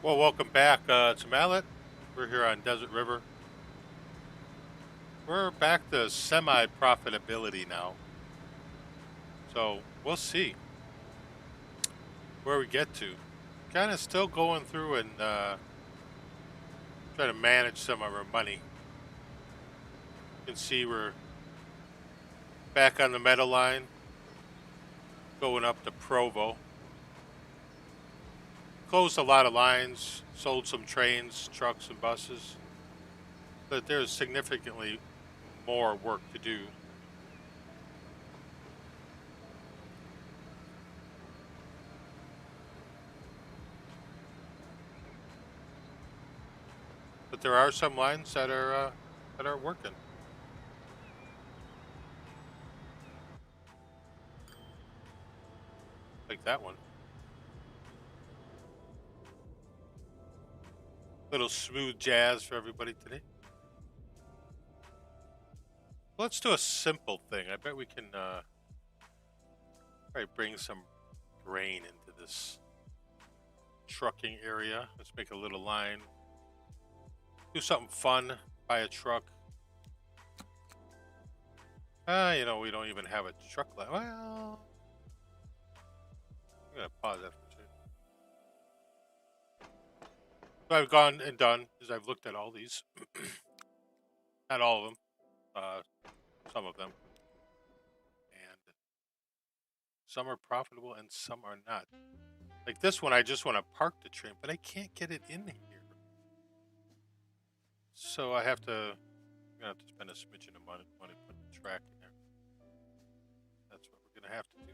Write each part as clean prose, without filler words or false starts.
Well, welcome back to Mallet. We're here on Desert River. We're back to semi profitability now. So we'll see where we get to. Kind of still going through and trying to manage some of our money. You can see we're back on the metal line, going up to Provo. Closed a lot of lines, sold some trains, trucks, and buses. But there's significantly more work to do. But there are some lines that are working, like that one. Little smooth jazz for everybody today. Let's do a simple thing. I bet we can probably bring some grain into this trucking area. Let's make a little line. Do something fun. Buy a truck. We don't even have a truck line. Well, I'm gonna pause that for a second. So I've gone and done is I've looked at all these, not all of them, uh, some of them, and some are profitable and some are not. Like this one, I just want to park the train, but I can't get it in here. So I'm gonna have to spend a smidgen of money putting the track in there. That's what we're gonna have to do.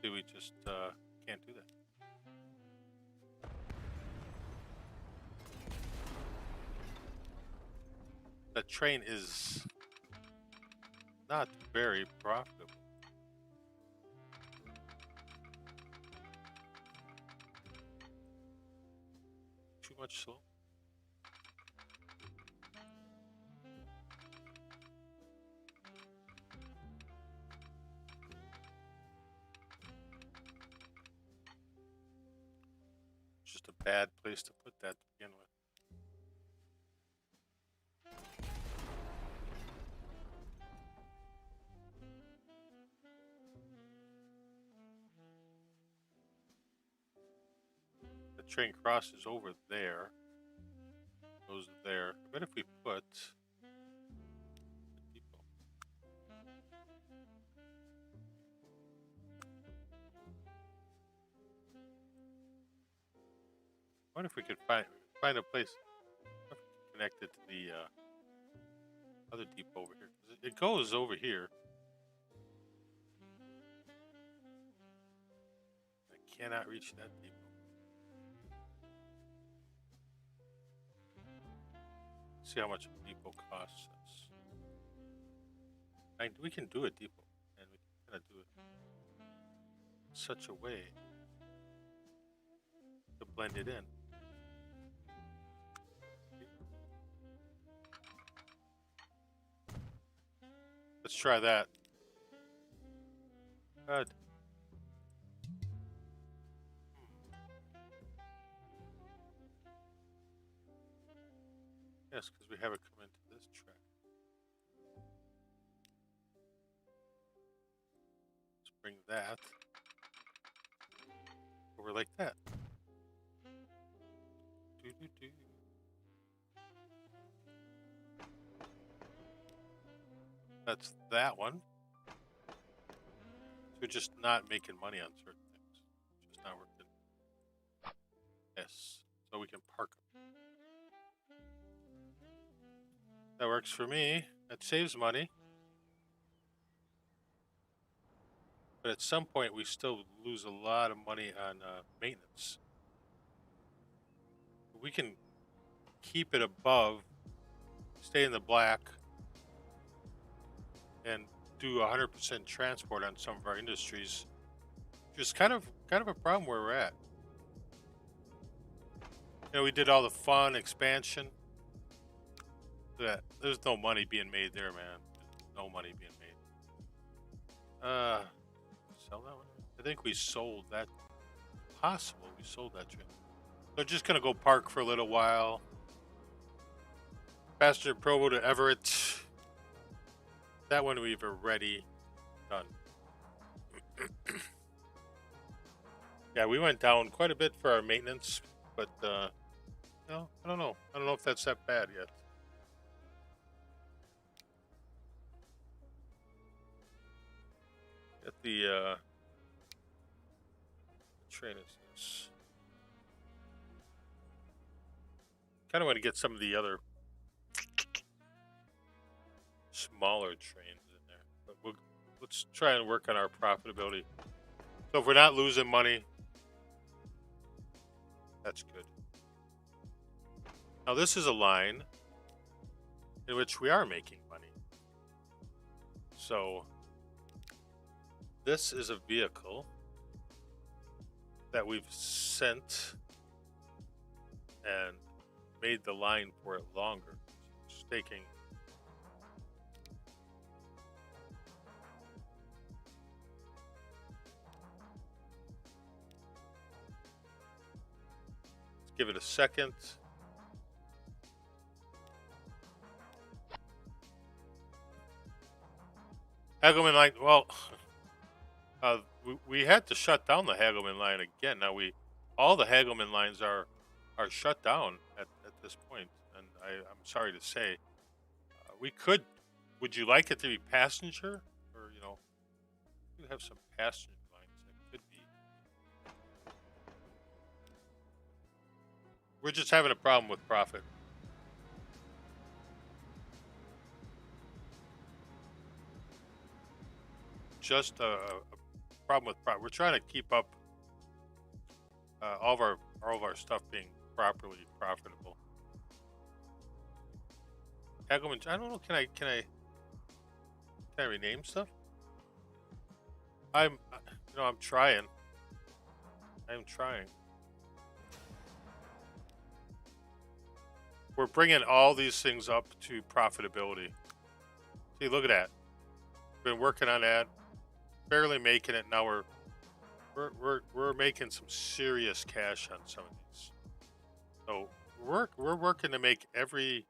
See, we just can't do that. That train is not very profitable. Too much slow. Just a bad place to put that to begin with. The train crosses over there, goes there. I bet if we put the depot. I wonder if we could find a place connected to the other depot over here. 'Cause it goes over here. I cannot reach that depot. See how much a depot costs us. We can do a depot, and we can kind of do it in such a way to blend it in. Let's try that. Good. Yes, because we have it come into this track. Let's bring that over like that. Do do do. That's that one. So we're just not making money on certain things. Just not working. Yes. So we can park them. That works for me. That saves money. But at some point, we still lose a lot of money on maintenance. We can keep it above, stay in the black, and do 100% transport on some of our industries. Just kind of a problem where we're at. You know, we did all the fun expansion. That there's no money being made there, man. No money being made. Sell that one. I think we sold that. Possible we sold that train. They're just gonna go park for a little while. Passenger Provo to Everett. That one we've already done. Yeah, we went down quite a bit for our maintenance, but no, I don't know. I don't know if that's that bad yet. At the train is this. Kind of want to get some of the other smaller trains in there, but let's try and work on our profitability. So if we're not losing money, that's good. Now this is a line in which we are making money. So this is a vehicle that we've sent and made the line for it longer. It's taking give it a second. Hagelman line. Well, we had to shut down the Hagelman line again. Now all the Hagelman lines are shut down at this point, and I'm sorry to say, we could. Would you like it to be passenger, or you have some passenger lines that could be. We're just having a problem with profit. Just a problem with profit. We're trying to keep up all of our stuff being properly profitable. Hagelman, I don't know. Can I rename stuff? I'm trying. I'm trying. We're bringing all these things up to profitability. See, look at that. Been working on that, barely making it. Now we're making some serious cash on some of these. So we're working to make every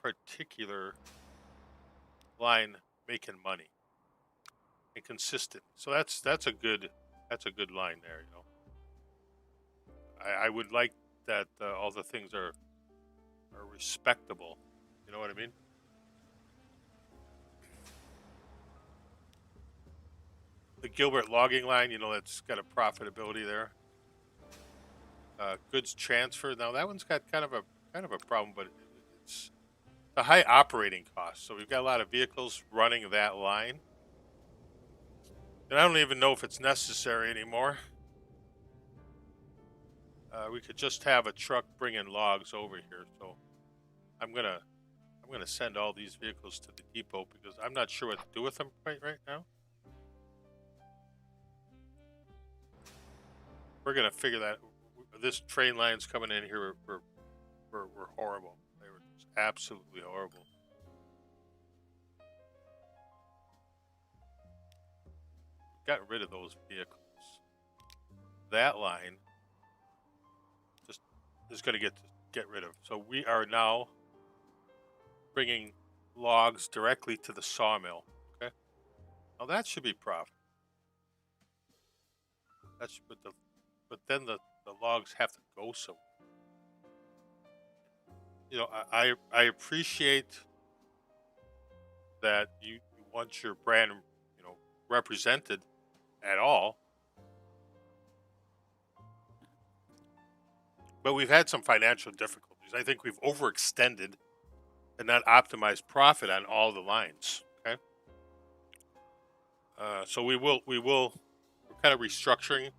particular line making money and consistent. So that's a good line there. I would like that all the things are respectable. You know what I mean? The Gilbert logging line, that's got a profitability there. Goods transfer. Now that one's got kind of a problem, but it's the high operating costs. So we've got a lot of vehicles running that line, and I don't even know if it's necessary anymore. We could just have a truck bringing logs over here. So I'm gonna send all these vehicles to the depot because I'm not sure what to do with them right now. We're gonna figure that. This train line's coming in here. We're horrible. They were just absolutely horrible. Got rid of those vehicles. That line just is going to get rid of. So we are now bringing logs directly to the sawmill. Okay. Now that should be profit. But then the logs have to go somewhere. I appreciate that you want your brand, represented at all. But we've had some financial difficulties. I think we've overextended and not optimized profit on all the lines. Okay. So we're kind of restructuring,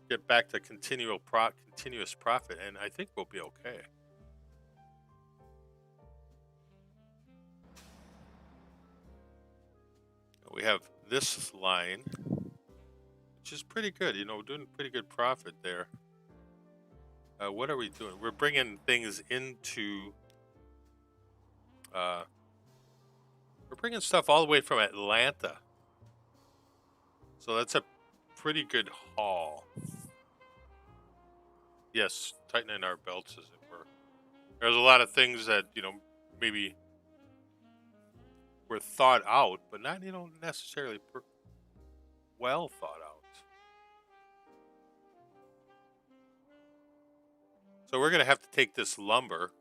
get back to continuous profit, and I think we'll be okay. We have this line which is pretty good. You know, we're doing pretty good profit there. What are we doing? We're bringing things into. We're bringing stuff all the way from Atlanta, so that's a pretty good haul. Yes, tightening our belts, as it were. There's a lot of things that maybe were thought out, but not necessarily well thought out. So we're gonna have to take this lumber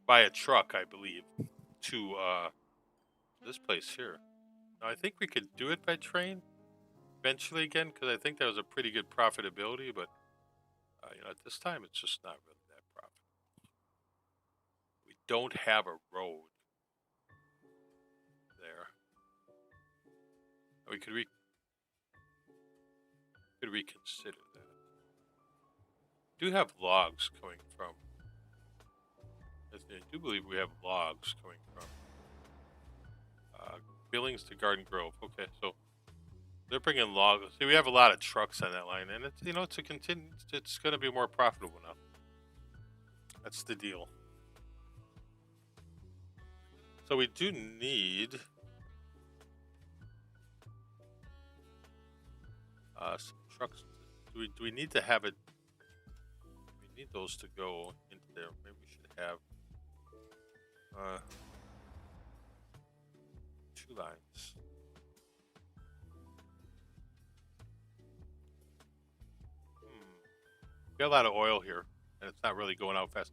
by a truck, I believe, to this place here. Now, I think we could do it by train eventually again, because I think that was a pretty good profitability, but at this time it's just not really that profitable. We don't have a road there. We could reconsider that. We do have logs coming from. I do believe we have logs coming from Billings to Garden Grove. Okay, so they're bringing logs. See, we have a lot of trucks on that line, and it's it's a it's going to be more profitable now. That's the deal. So we do need some trucks. Do we need to have it? We need those to go into there. Maybe we should have 2 lines. We got a lot of oil here, and it's not really going out fast.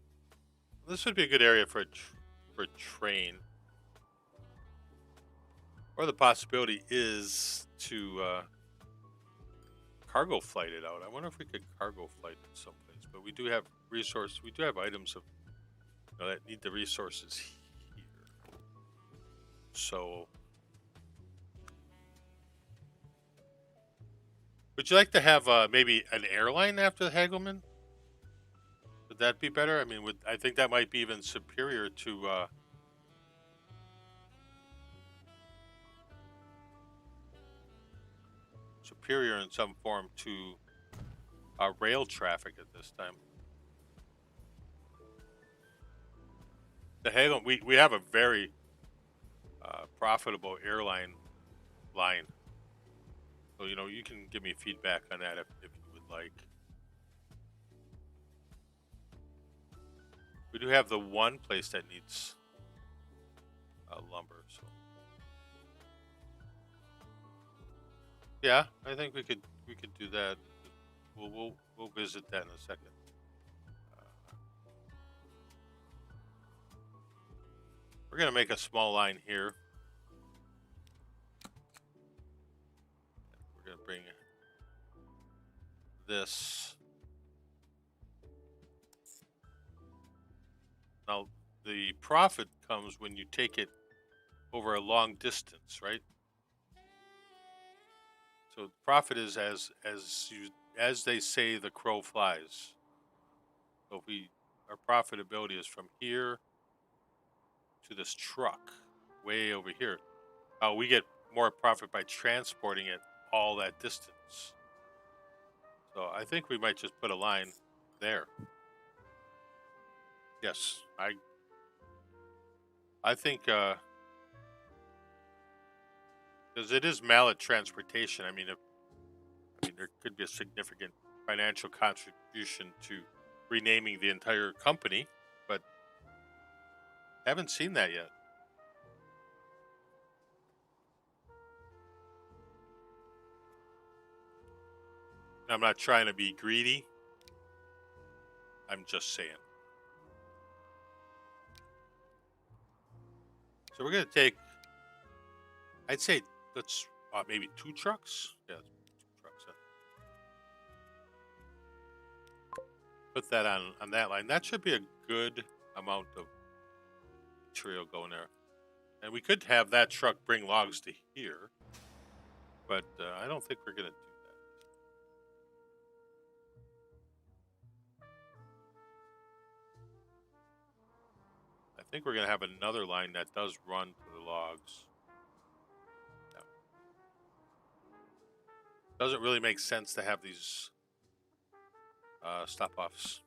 This would be a good area for a train. Or the possibility is to cargo flight it out. I wonder if we could cargo flight it someplace. But we do have resources. We do have items of that need the resources here. So, would you like to have maybe an airline after Hagelman? Would that be better? I mean, I think that might be even superior to. Superior in some form to rail traffic at this time. The Hagel, we have a very profitable airline line. So, you can give me feedback on that if you would like. We do have the one place that needs lumber, so. Yeah, I think we could do that. We'll visit that in a second. We're gonna make a small line here. We're gonna bring this. Now, the profit comes when you take it over a long distance, right? So the profit is as they say, the crow flies. So if our profitability is from here to this truck, way over here. We get more profit by transporting it all that distance. So I think we might just put a line there. Yes, I think because it is mallet transportation. I mean, there could be a significant financial contribution to renaming the entire company, but haven't seen that yet. I'm not trying to be greedy. I'm just saying. So we're going to take, I'd say, let's maybe 2 trucks. Yeah, 2 trucks. Put that on that line. That should be a good amount of material going there. And we could have that truck bring logs to here, but I don't think we're going to do that. I think we're going to have another line that does run to the logs. Yeah. Doesn't really make sense to have these stop-offs.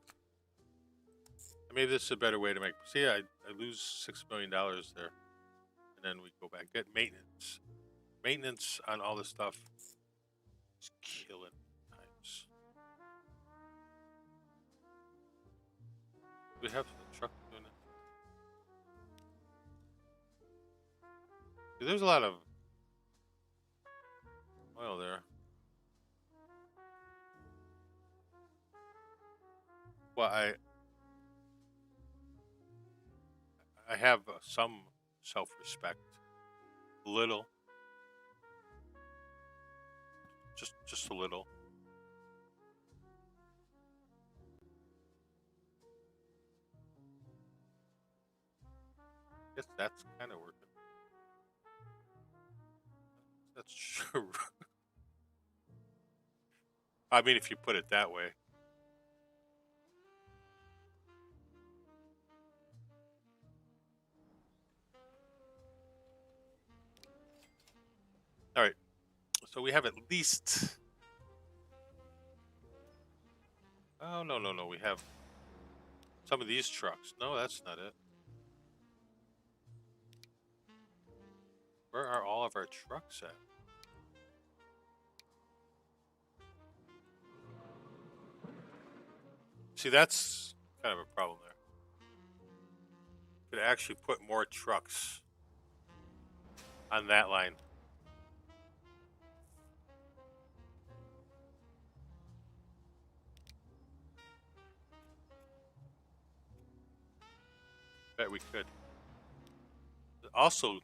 Maybe this is a better way to make. See, I lose $6 million there, and then we go back get maintenance. Maintenance on all this stuff is killing times. We have the truck doing it. See, there's a lot of oil there. Well, I have some self-respect, little, just a little. Guess that's kind of working. That's true. I mean, if you put it that way. All right. So we have at least. Oh, no. We have some of these trucks. No, that's not it. Where are all of our trucks at? See, that's kind of a problem there. Could actually put more trucks on that line. Bet we could. Also,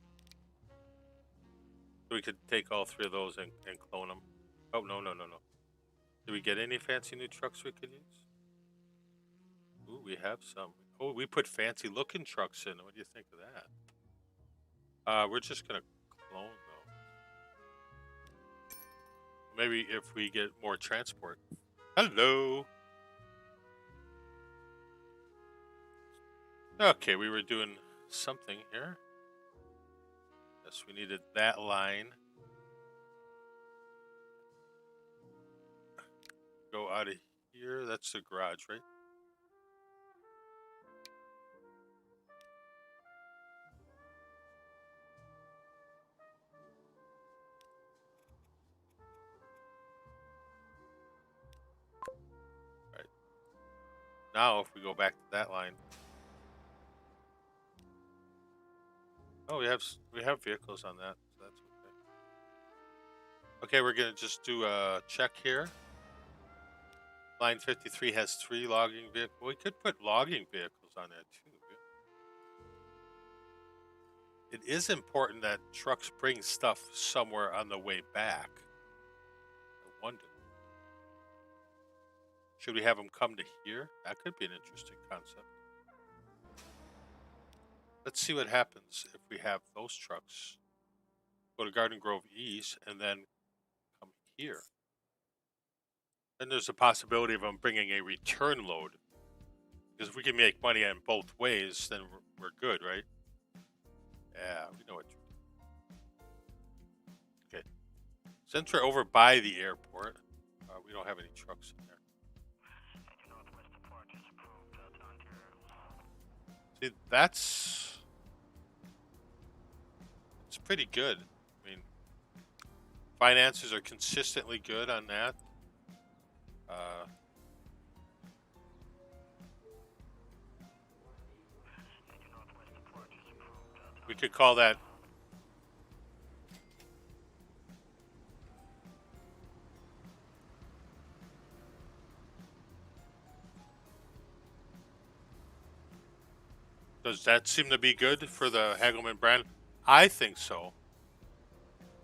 we could take all three of those and clone them. Oh, no. Did we get any fancy new trucks we could use? Ooh, we have some. Oh, we put fancy looking trucks in. What do you think of that? We're just gonna clone those. Maybe if we get more transport. Hello. Okay, we were doing something here. Yes, we needed that line. Go out of here. That's the garage, right? Right. Now, if we go back to that line. Oh, we have vehicles on that, so that's okay. Okay, we're gonna just do a check here. Line 53 has 3 logging vehicles. We could put logging vehicles on that too. It is important that trucks bring stuff somewhere on the way back. I wonder. Should we have them come to here? That could be an interesting concept. Let's see what happens if we have those trucks go to Garden Grove East and then come here. Then there's a possibility of them bringing a return load. Because if we can make money on both ways, then we're good, right? Yeah, we know what to do. Okay. Since we're over by the airport, we don't have any trucks in there. See, that's pretty good. I mean, finances are consistently good on that. We could call that. Does that seem to be good for the Hagelman brand? I think so.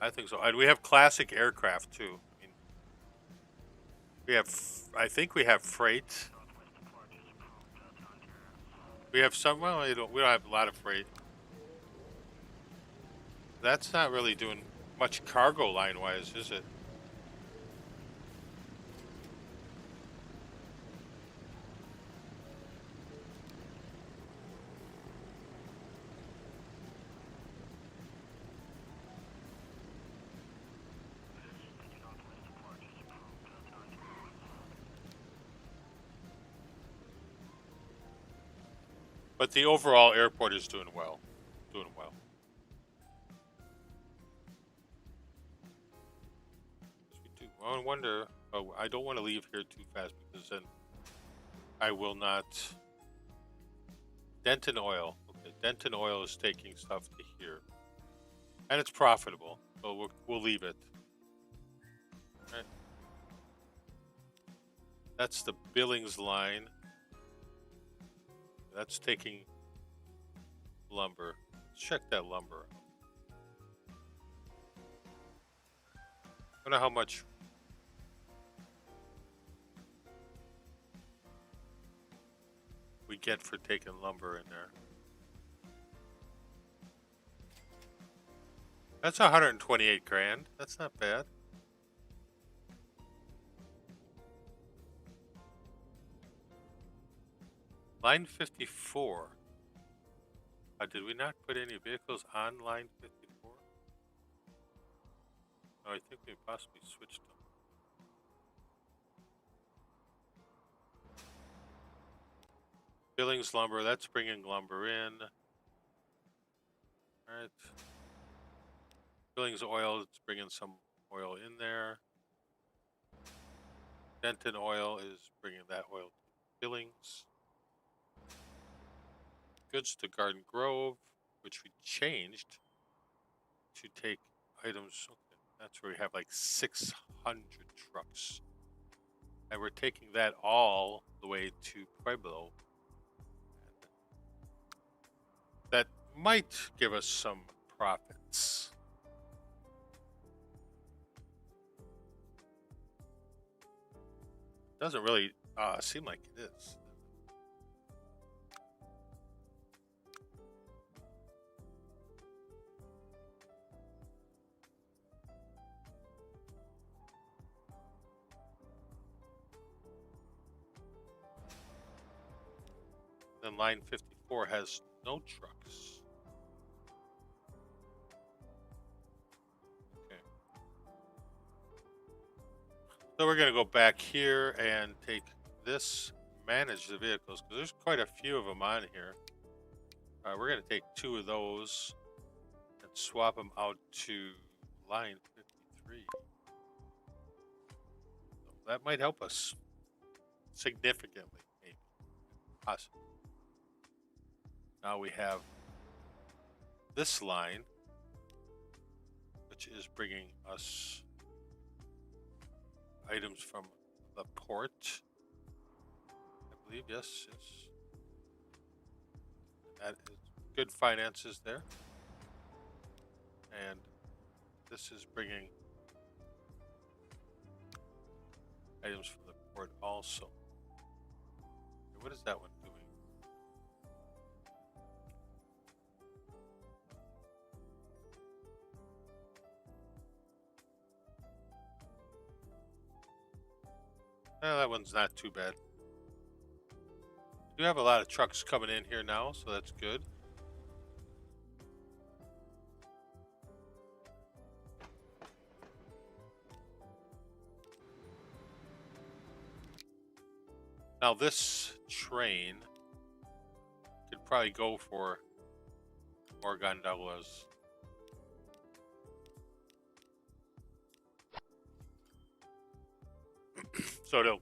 And we have classic aircraft too. I mean, I think we have freight. We have some. Well, we don't have a lot of freight. That's not really doing much cargo line-wise, is it? But the overall airport is doing well. Doing well. We do. I wonder. Oh, I don't want to leave here too fast because then I will not. Denton Oil. Okay, Denton Oil is taking stuff to here, and it's profitable. So we'll leave it. All right. That's the Billings line. That's taking lumber. Let's check that lumber. I wonder how much. We get for taking lumber in there. That's 128 grand. That's not bad. Line 54. Did we not put any vehicles on line 54? No, I think we possibly switched them. Billings lumber, that's bringing lumber in. All right. Billings oil, it's bringing some oil in there. Denton oil is bringing that oil to Billings. Goods to Garden Grove, which we changed to take items. Okay, that's where we have like 600 trucks. And we're taking that all the way to Pueblo. That might give us some profits. Doesn't really seem like it is. Then line 54 has no trucks. Okay. So we're going to go back here and take this, manage the vehicles, because there's quite a few of them on here. We're going to take 2 of those and swap them out to line 53. So that might help us significantly, maybe, possibly. Now we have this line, which is bringing us items from the port. I believe, yes. That is good finances there. And this is bringing items from the port also. What is that one doing? That one's not too bad. We do have a lot of trucks coming in here now, so that's good. Now this train could probably go for more gondolas. So it'll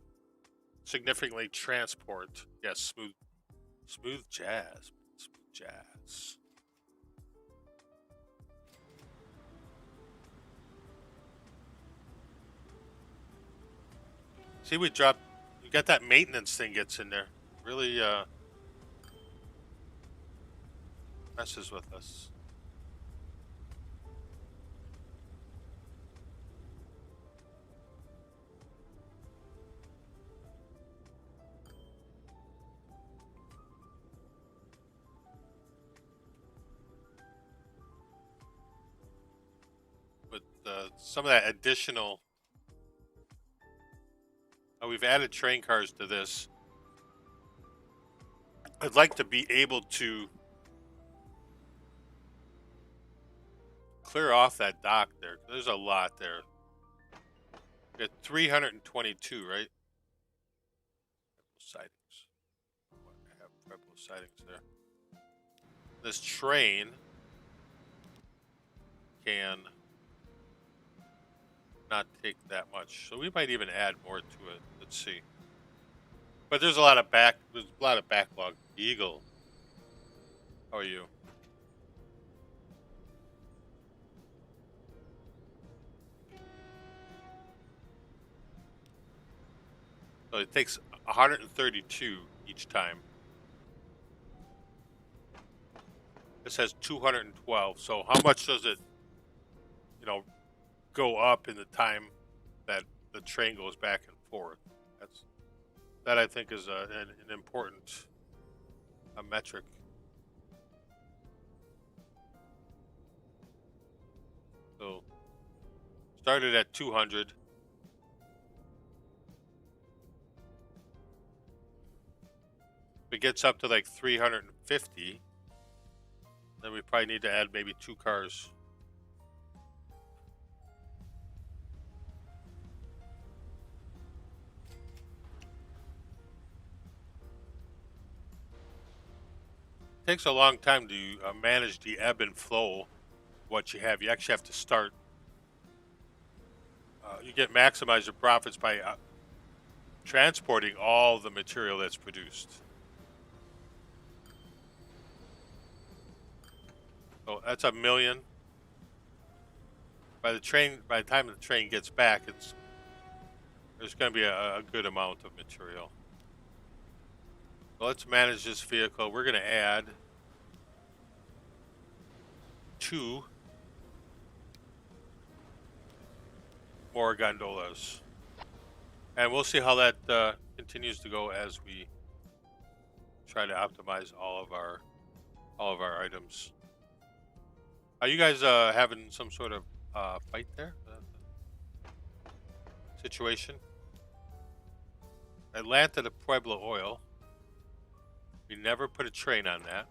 significantly transport. Yes, smooth jazz. Smooth jazz. See, we got that maintenance thing gets in there. Really messes with us. With some of that additional... we've added train cars to this. I'd like to be able to clear off that dock there. There's a lot there. We got 322, right? Sightings. I have Pueblo sightings there. this train can not take that much, so we might even add more to it. Let's see. But there's a lot of backlog. Eagle, how are you? So it takes 132 each time. This has 212. So how much does it, go up in the time that the train goes back and forth? That I think is an important metric. So started at 200. If it gets up to like 350, then we probably need to add maybe 2 cars. It takes a long time to manage the ebb and flow of what you have. You actually have to start. You get maximize your profits by transporting all the material that's produced. So that's 1 million. By the time the train gets back, there's going to be a good amount of material. So let's manage this vehicle. We're going to add 2 more gondolas, and we'll see how that continues to go as we try to optimize all of our items. Are you guys having some sort of fight there? Situation? Atlanta to Pueblo Oil. We never put a train on that.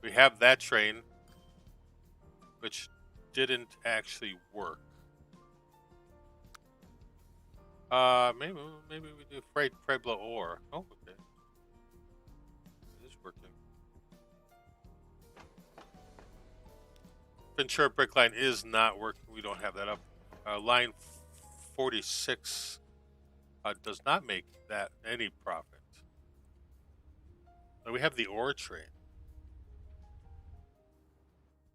We have that train, which didn't actually work. Maybe we do Pueblo Ore. Oh, okay. It is working. Ventura Brick Line is not working. We don't have that up. Line 46 does not make that any profit. We have the ore train.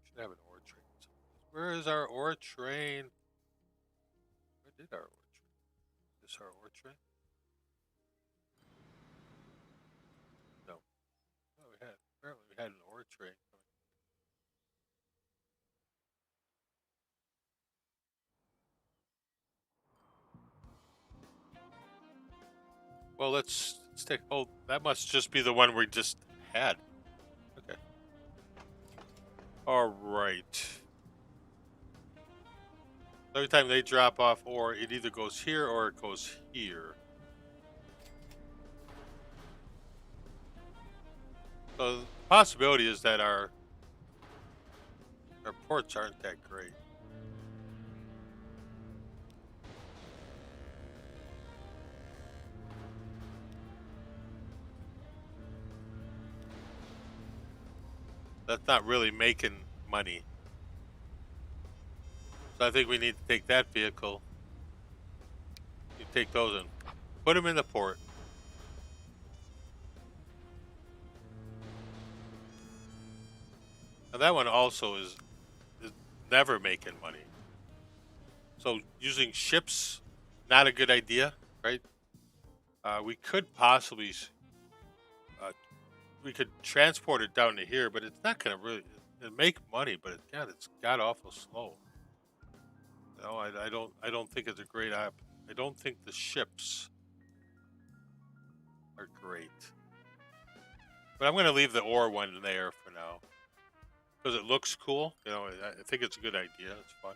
Should have an ore train. Where is our ore train? Where did our ore train? Is this our ore train? No. No, apparently we had an ore train. Well, let's take. Oh, that must just be the one we just had. Okay. All right. Every time they drop off ore, it either goes here or it goes here. So the possibility is that our ports aren't that great. That's not really making money. So I think we need to take that vehicle. You take those and put them in the port. Now that one also is never making money. So using ships, not a good idea, right? We could possibly we could transport it down to here, but it's not going to really make money. But it's got awful slow. No, I don't think it's a great app. I don't think the ships are great. But I'm going to leave the ore one there for now because it looks cool. I think it's a good idea. It's fun.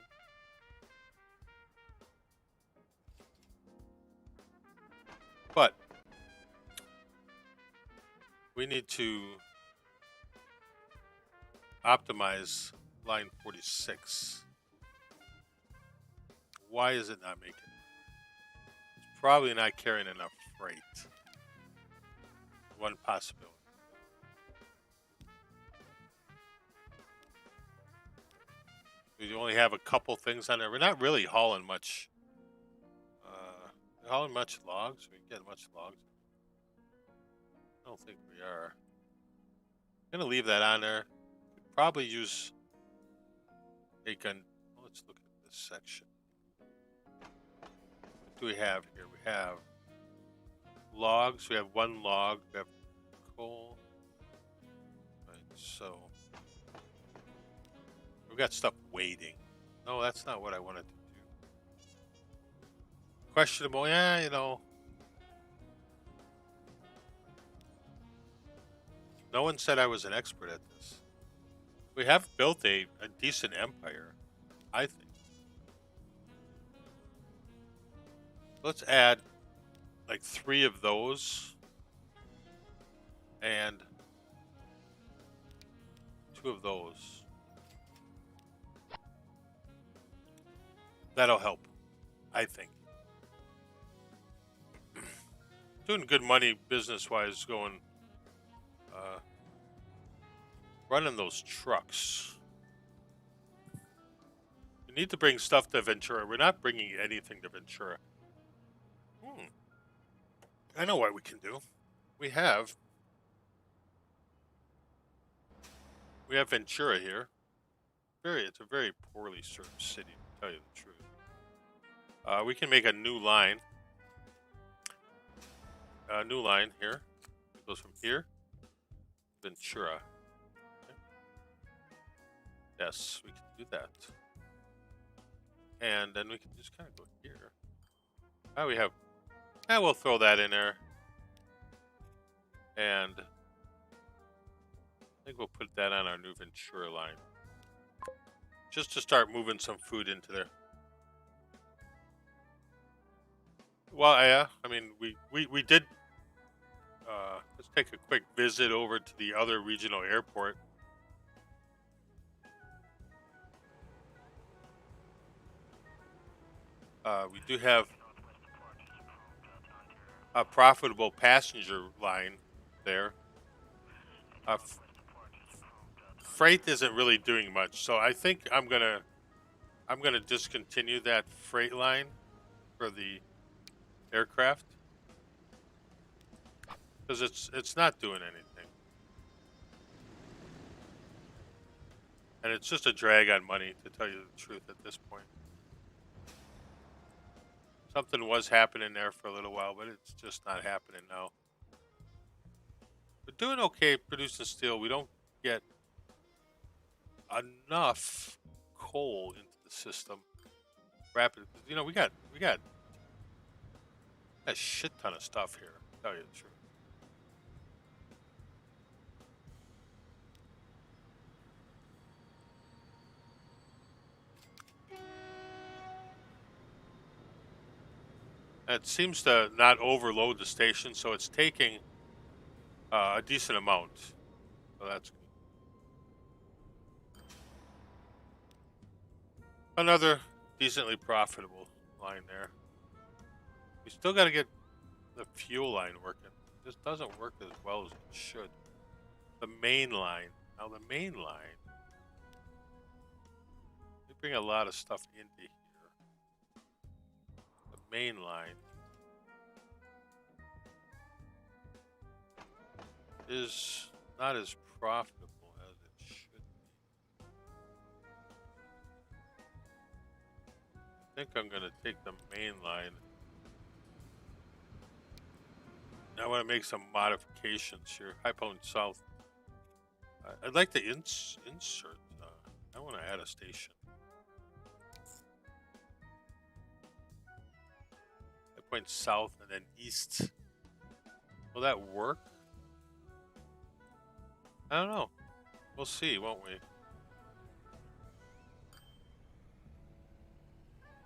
But we need to optimize line 46. Why is it not making it? It's probably not carrying enough freight. One possibility. We only have a couple things on there. We're not really hauling much. Hauling much logs. We get much logs. I don't think we are. I'm gonna leave that on there. Could probably use a gun. Let's look at this section. What do we have here? We have logs. We have one log. We have coal. Right, so we've got stuff waiting. No, that's not what I wanted to do. Questionable. Yeah, you know. No one said I was an expert at this. We have built a decent empire, I think. Let's add like 3 of those and 2 of those. That'll help, I think. Doing good money business-wise going, running those trucks. We need to bring stuff to Ventura. We're not bringing anything to Ventura. I know what we can do. We have Ventura here. It's a very poorly served city, to tell you the truth. We can make a new line. A new line here. It goes from here, Ventura. Okay. Yes, we can do that. And then we can just kind of go here. We have. We'll throw that in there. And I think we'll put that on our new Ventura line. Just to start moving some food into there. Well, yeah, I mean, we did. Let's take a quick visit over to the other regional airport. We do have a profitable passenger line there. Freight isn't really doing much, so I think I'm gonna discontinue that freight line for the aircraft because it's not doing anything, and it's just a drag on money, to tell you the truth at this point. Something was happening there for a little while, but it's just not happening now. We're doing okay producing steel. We don't get enough coal into the system rapidly. You know, we got a shit ton of stuff here, to tell you the truth. It seems to not overload the station, so it's taking a decent amount. So that's good. Another decently profitable line there. We still got to get the fuel line working. It just doesn't work as well as it should. The main line. Now the main line, we bring a lot of stuff into here. The main line is not as profitable as it should be. I think I'm going to take the main line. I want to make some modifications here. High Point South. I'd like to insert. I want to add a station. High Point South and then East. Will that work? I don't know. We'll see, won't we?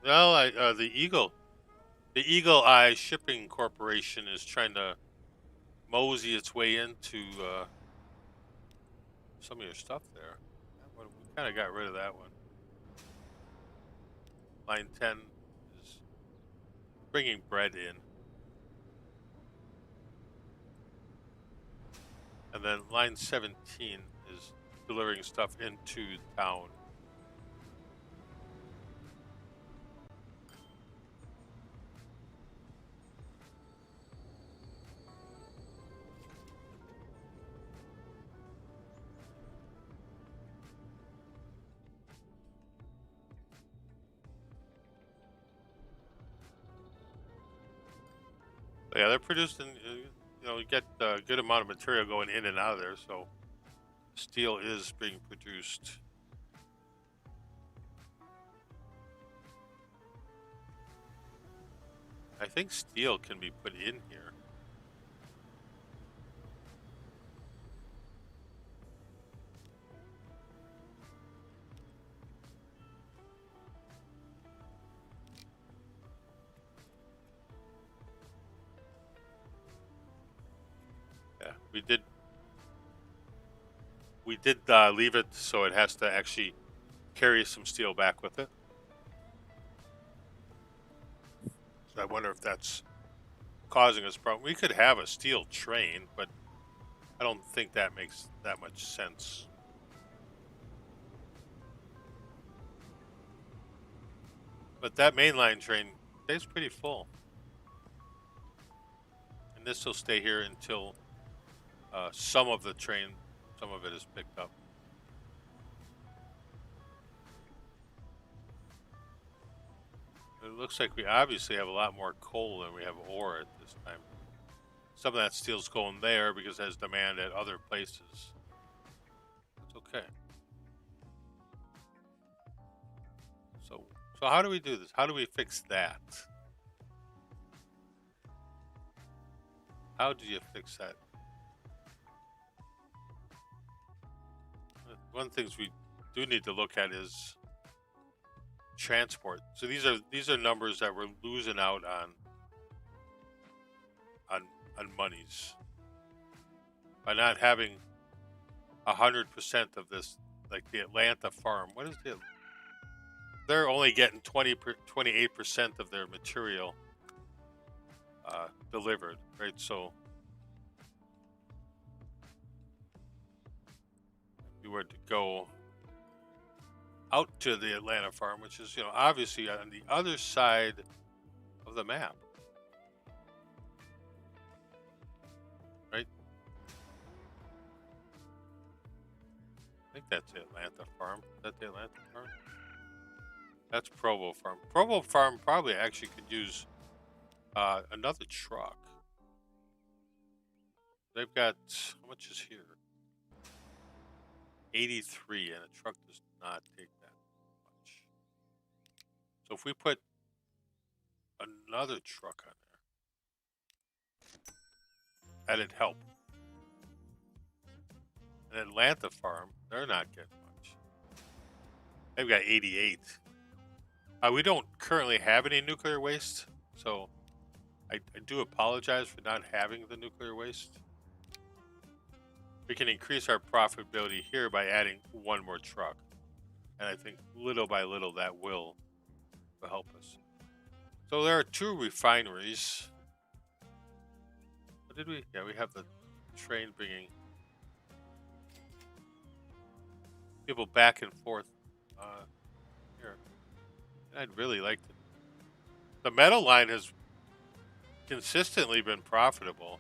Well, the Eagle Eye Shipping Corporation is trying to mosey its way into some of your stuff there. We kind of got rid of that one. Line 10 is bringing bread in. And then line 17 is delivering stuff into town. Yeah, they're producing. You get a good amount of material going in and out of there, so steel is being produced. I think steel can be put in here. Yeah, we did leave it so it has to actually carry some steel back with it. So I wonder if that's causing us problem. We could have a steel train, but I don't think that makes that much sense. But that mainline train stays pretty full. And this will stay here until some of it is picked up. It looks like we obviously have a lot more coal than we have ore at this time. Some of that steel's going there because there's demand at other places. It's okay. So how do we do this? How do we fix that? How do you fix that? One of the things we do need to look at is transport. So these are numbers that we're losing out on monies by not having 100% of this. Like the Atlanta farm, what is it? They're only getting 28% of their material delivered, right? So if we were to go out to the Atlanta farm, which is obviously on the other side of the map, right? I think that's the Atlanta farm. Is that the Atlanta farm? That's Provo farm. Provo farm probably actually could use another truck. They've got, how much is here? 83, and a truck does not take that much. So if we put another truck on there, that'd help. An Atlanta farm, they're not getting much. They've got 88. We don't currently have any nuclear waste, so I do apologize for not having the nuclear waste. We can increase our profitability here by adding one more truck. And I think little by little that will help us. So there are 2 refineries. What did we? Yeah, we have the train bringing people back and forth here. I'd really like to. The metal line has consistently been profitable.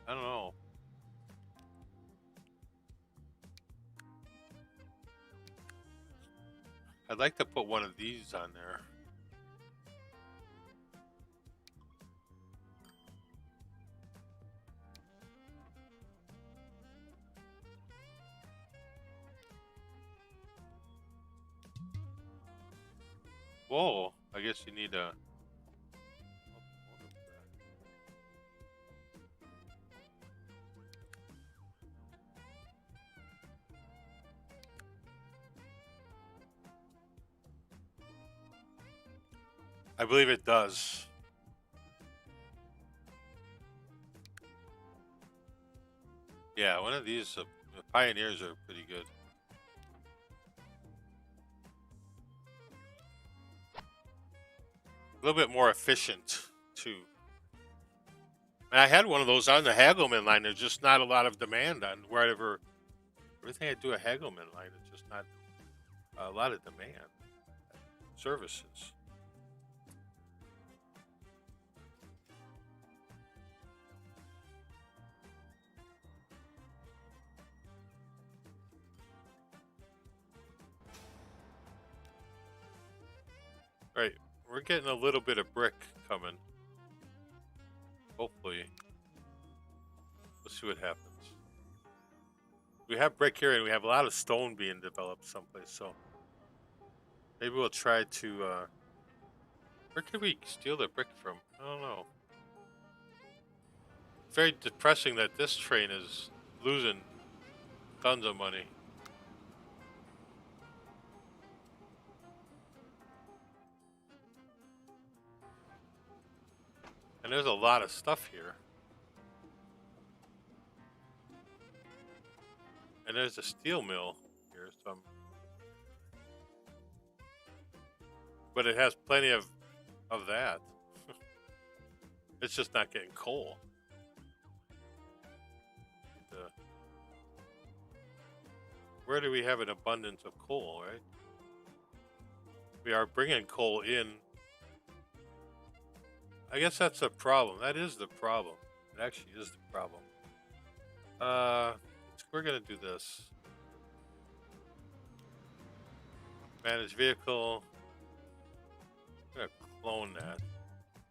I don't know. I'd like to put one of these on there. Whoa, I guess you need a... I believe it does. Yeah, one of these, the Pioneers are pretty good. A little bit more efficient, too. And I had one of those on the Hagelman line. There's just not a lot of demand on wherever. Everything I do a Hagelman line, it's just not a lot of demand. Services. Right, we're getting a little bit of brick coming. hopefully, let's see what happens. We have brick here, and we have a lot of stone being developed someplace. So maybe we'll try to. Where could we steal the brick from? I don't know. It's very depressing that this train is losing tons of money. And there's a lot of stuff here. And there's a steel mill here, but it has plenty of that. It's just not getting coal. Where do we have an abundance of coal, right? We are bringing coal in. I guess that's the problem. That is the problem. It actually is the problem. We're gonna do this. Manage vehicle. I'm gonna clone that.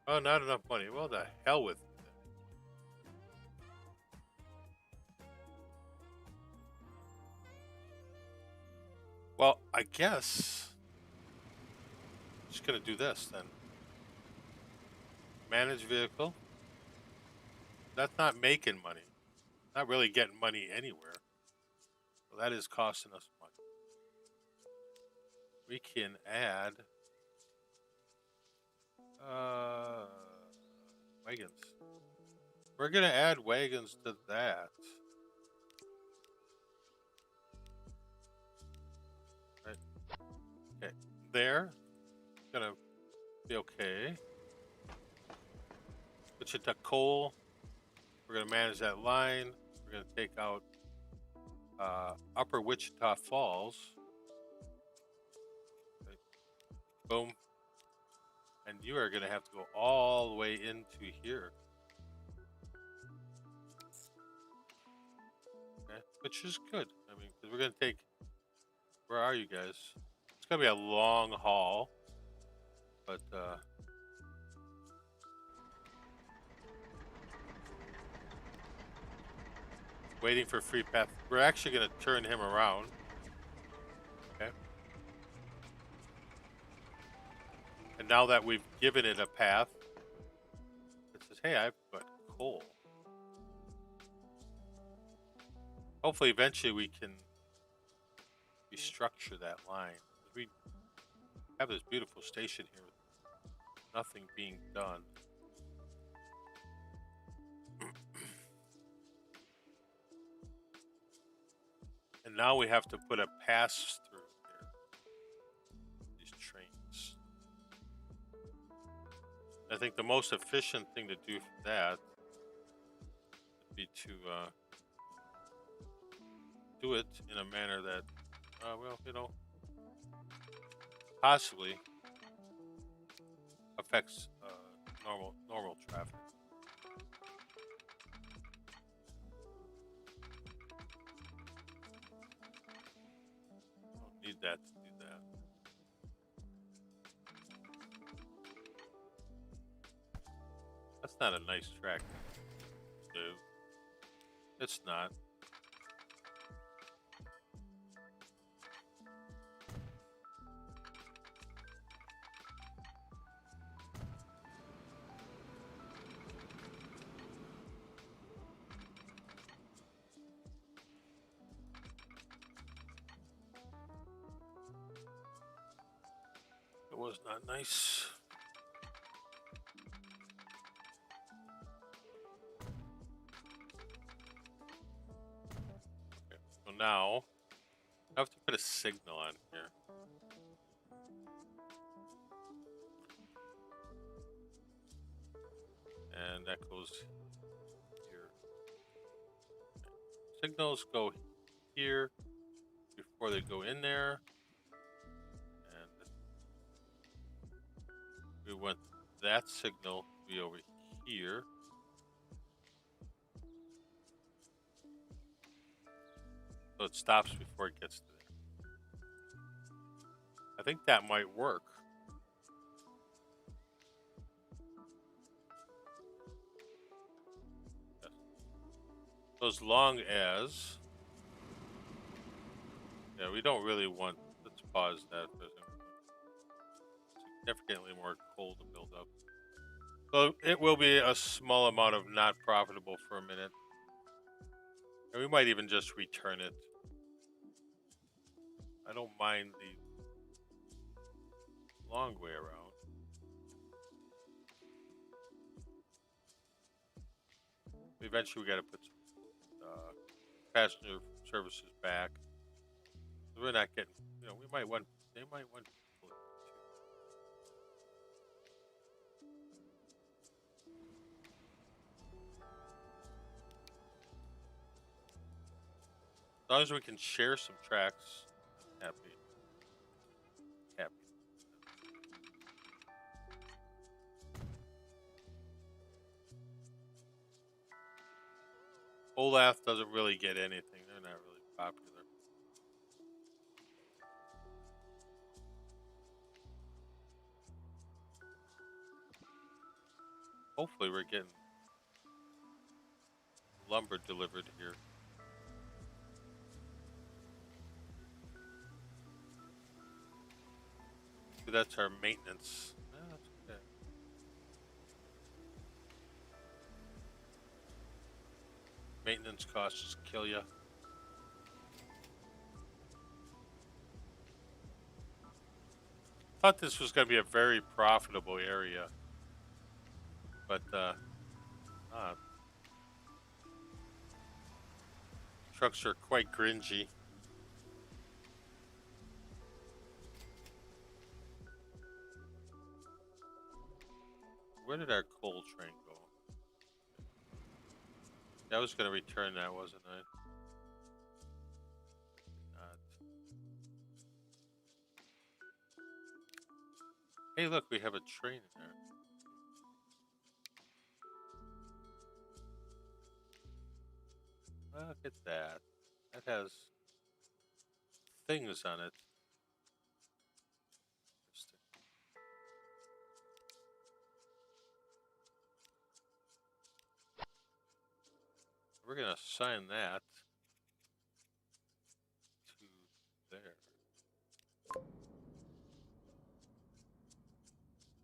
Oh, not enough money. Well, the hell with it. Well, I guess I'm just gonna do this then. Manage vehicle. That's not making money. Not really getting money anywhere. So that is costing us money. We can add wagons. We're gonna add wagons to that. Right. Okay. There. Gonna be okay. Wichita coal. We're gonna manage that line. We're gonna take out Upper Wichita Falls. Okay. Boom. And you are gonna have to go all the way into here. Okay. Which is good. I mean, because we're gonna take. Where are you guys? It's gonna be a long haul, but waiting for free path. We're actually gonna turn him around. Okay. And now that we've given it a path, it says, "Hey, I've got coal." Hopefully, eventually, we can restructure that line. We have this beautiful station here with nothing being done. And now we have to put a pass through here. These trains. I think the most efficient thing to do for that would be to do it in a manner that, well, you know, possibly affects normal traffic. Don't need that to do that. That's not a nice track. No, it's not. It was not nice. Okay, so now I have to put a signal on here. And that goes here. Okay. Signals go here before they go in there. And we want that signal to be over here. So it stops before it gets to there. I think that might work. So as long as, yeah, we don't really want. Let's pause that. There's significantly more coal to build up. So it will be a small amount of not profitable for a minute, and we might even just return it. I don't mind the long way around. Eventually, we got to put some passenger services back. We're not getting, we might want, they might want people here too. As long as we can share some tracks, I'm happy. Happy. Olaf doesn't really get anything. They're not really popular. Hopefully, we're getting lumber delivered here. So that's our maintenance. That's okay. Maintenance costs just kill you. Thought this was going to be a very profitable area, but trucks are quite cringy. Where did our coal train go? I was going to return that, wasn't I? Not. Hey, look, we have a train in there. Look at that. That has things on it. Interesting. We're going to assign that to there.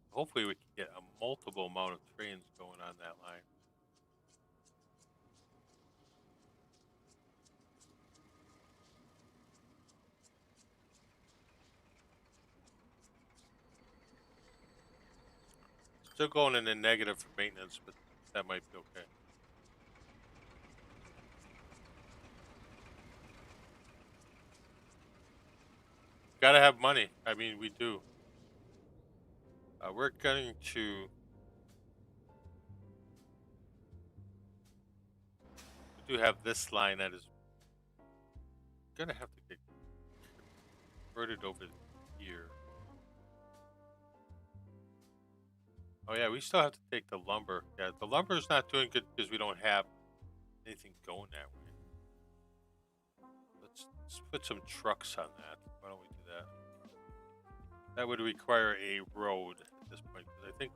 Hopefully we can get a multiple amount of trains going on that line. Still going in the negative for maintenance, but that might be okay. Gotta have money. I mean, we do. We're going to. We do have this line that is gonna have to get converted over here. Oh yeah, we still have to take the lumber. Yeah, the lumber is not doing good because we don't have anything going that way. Let's put some trucks on that. Why don't we do that? That would require a road at this point because I think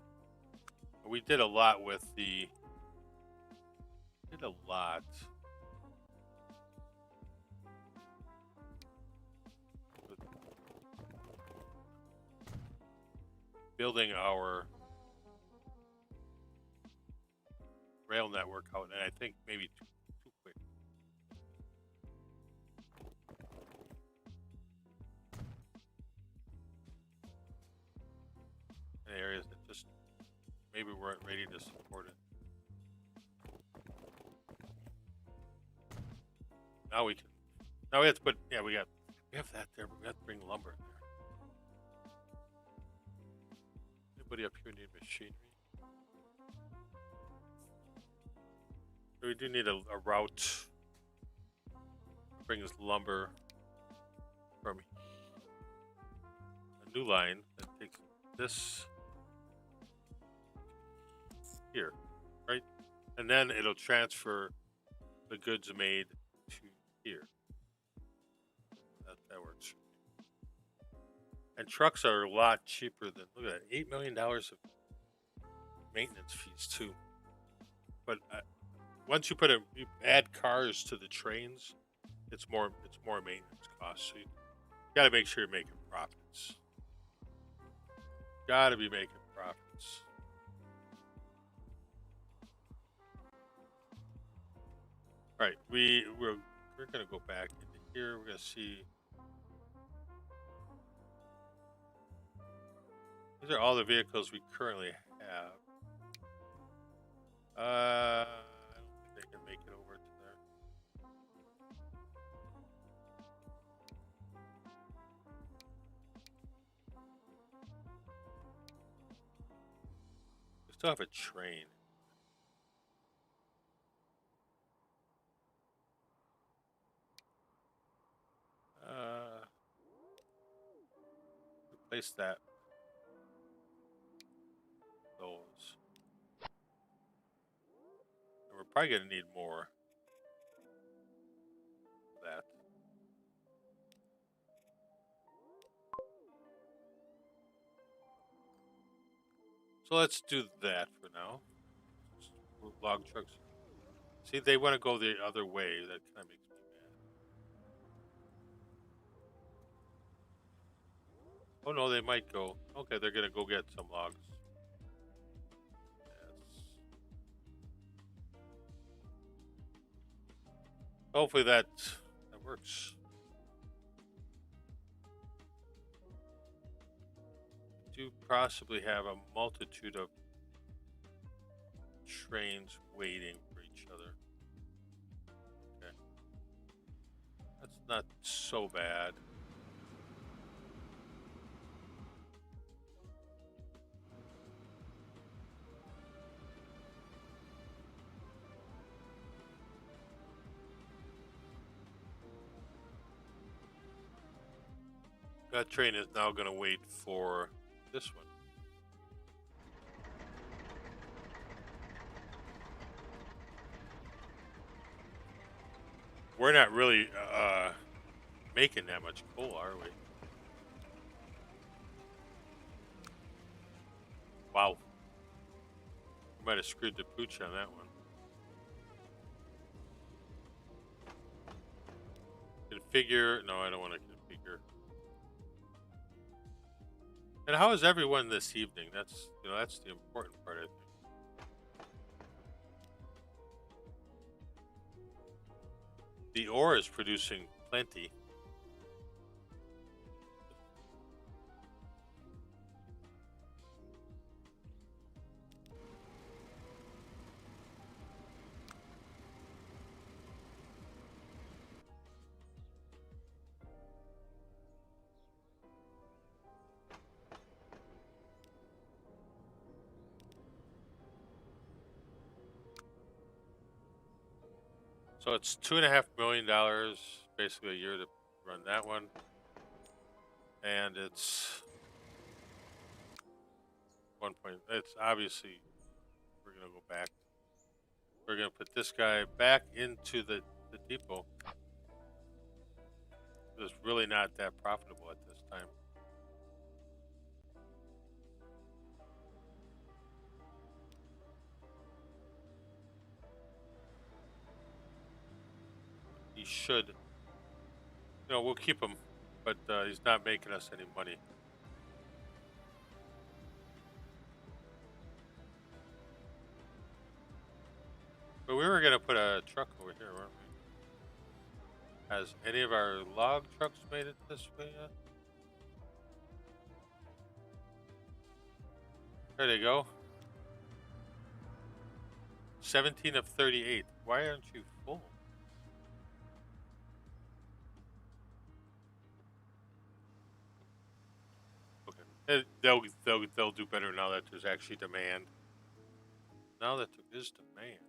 we did a lot with the. Did a lot. With building our rail network out, and I think maybe too quick. In areas that just maybe weren't ready to support it. Now we can. Now we have to put. Yeah, we have that there, but we have to bring lumber in there. Anybody up here need machinery? We do need a route. Brings lumber from a new line that takes this here, right? And then it'll transfer the goods made to here. That works. And trucks are a lot cheaper than, look at that, $8 million of maintenance fees too. But once you add cars to the trains, it's more maintenance costs. So you got to make sure you're making profits. Got to be making profits. All right, we're gonna go back into here. We're gonna see. These are all the vehicles we currently have. I don't think they can make it over to there. We still have a train. Replace that. Those. And we're probably gonna need more of that. So let's do that for now. Log trucks. See, they want to go the other way. That kind of makes me mad. Oh no, they might go. Okay, they're gonna go get some logs. Yes. Hopefully that works. Do possibly have a multitude of trains waiting for each other. Okay. That's not so bad. That train is now going to wait for this one. We're not really making that much coal, are we? Wow. We might have screwed the pooch on that one. Configure. No, I don't want to configure. And how is everyone this evening? That's that's the important part, I think. The ore is producing plenty. So it's $2.5 million basically a year to run that one. And it's it's obviously, we're gonna go back. We're gonna put this guy back into the depot. It's really not that profitable at this time. He should. We'll keep him, but he's not making us any money. But we were gonna put a truck over here, weren't we? Has any of our log trucks made it this way yet? There they go. 17 of 38. Why aren't you full? Okay. They'll do better now that there's actually demand. Now that there is demand.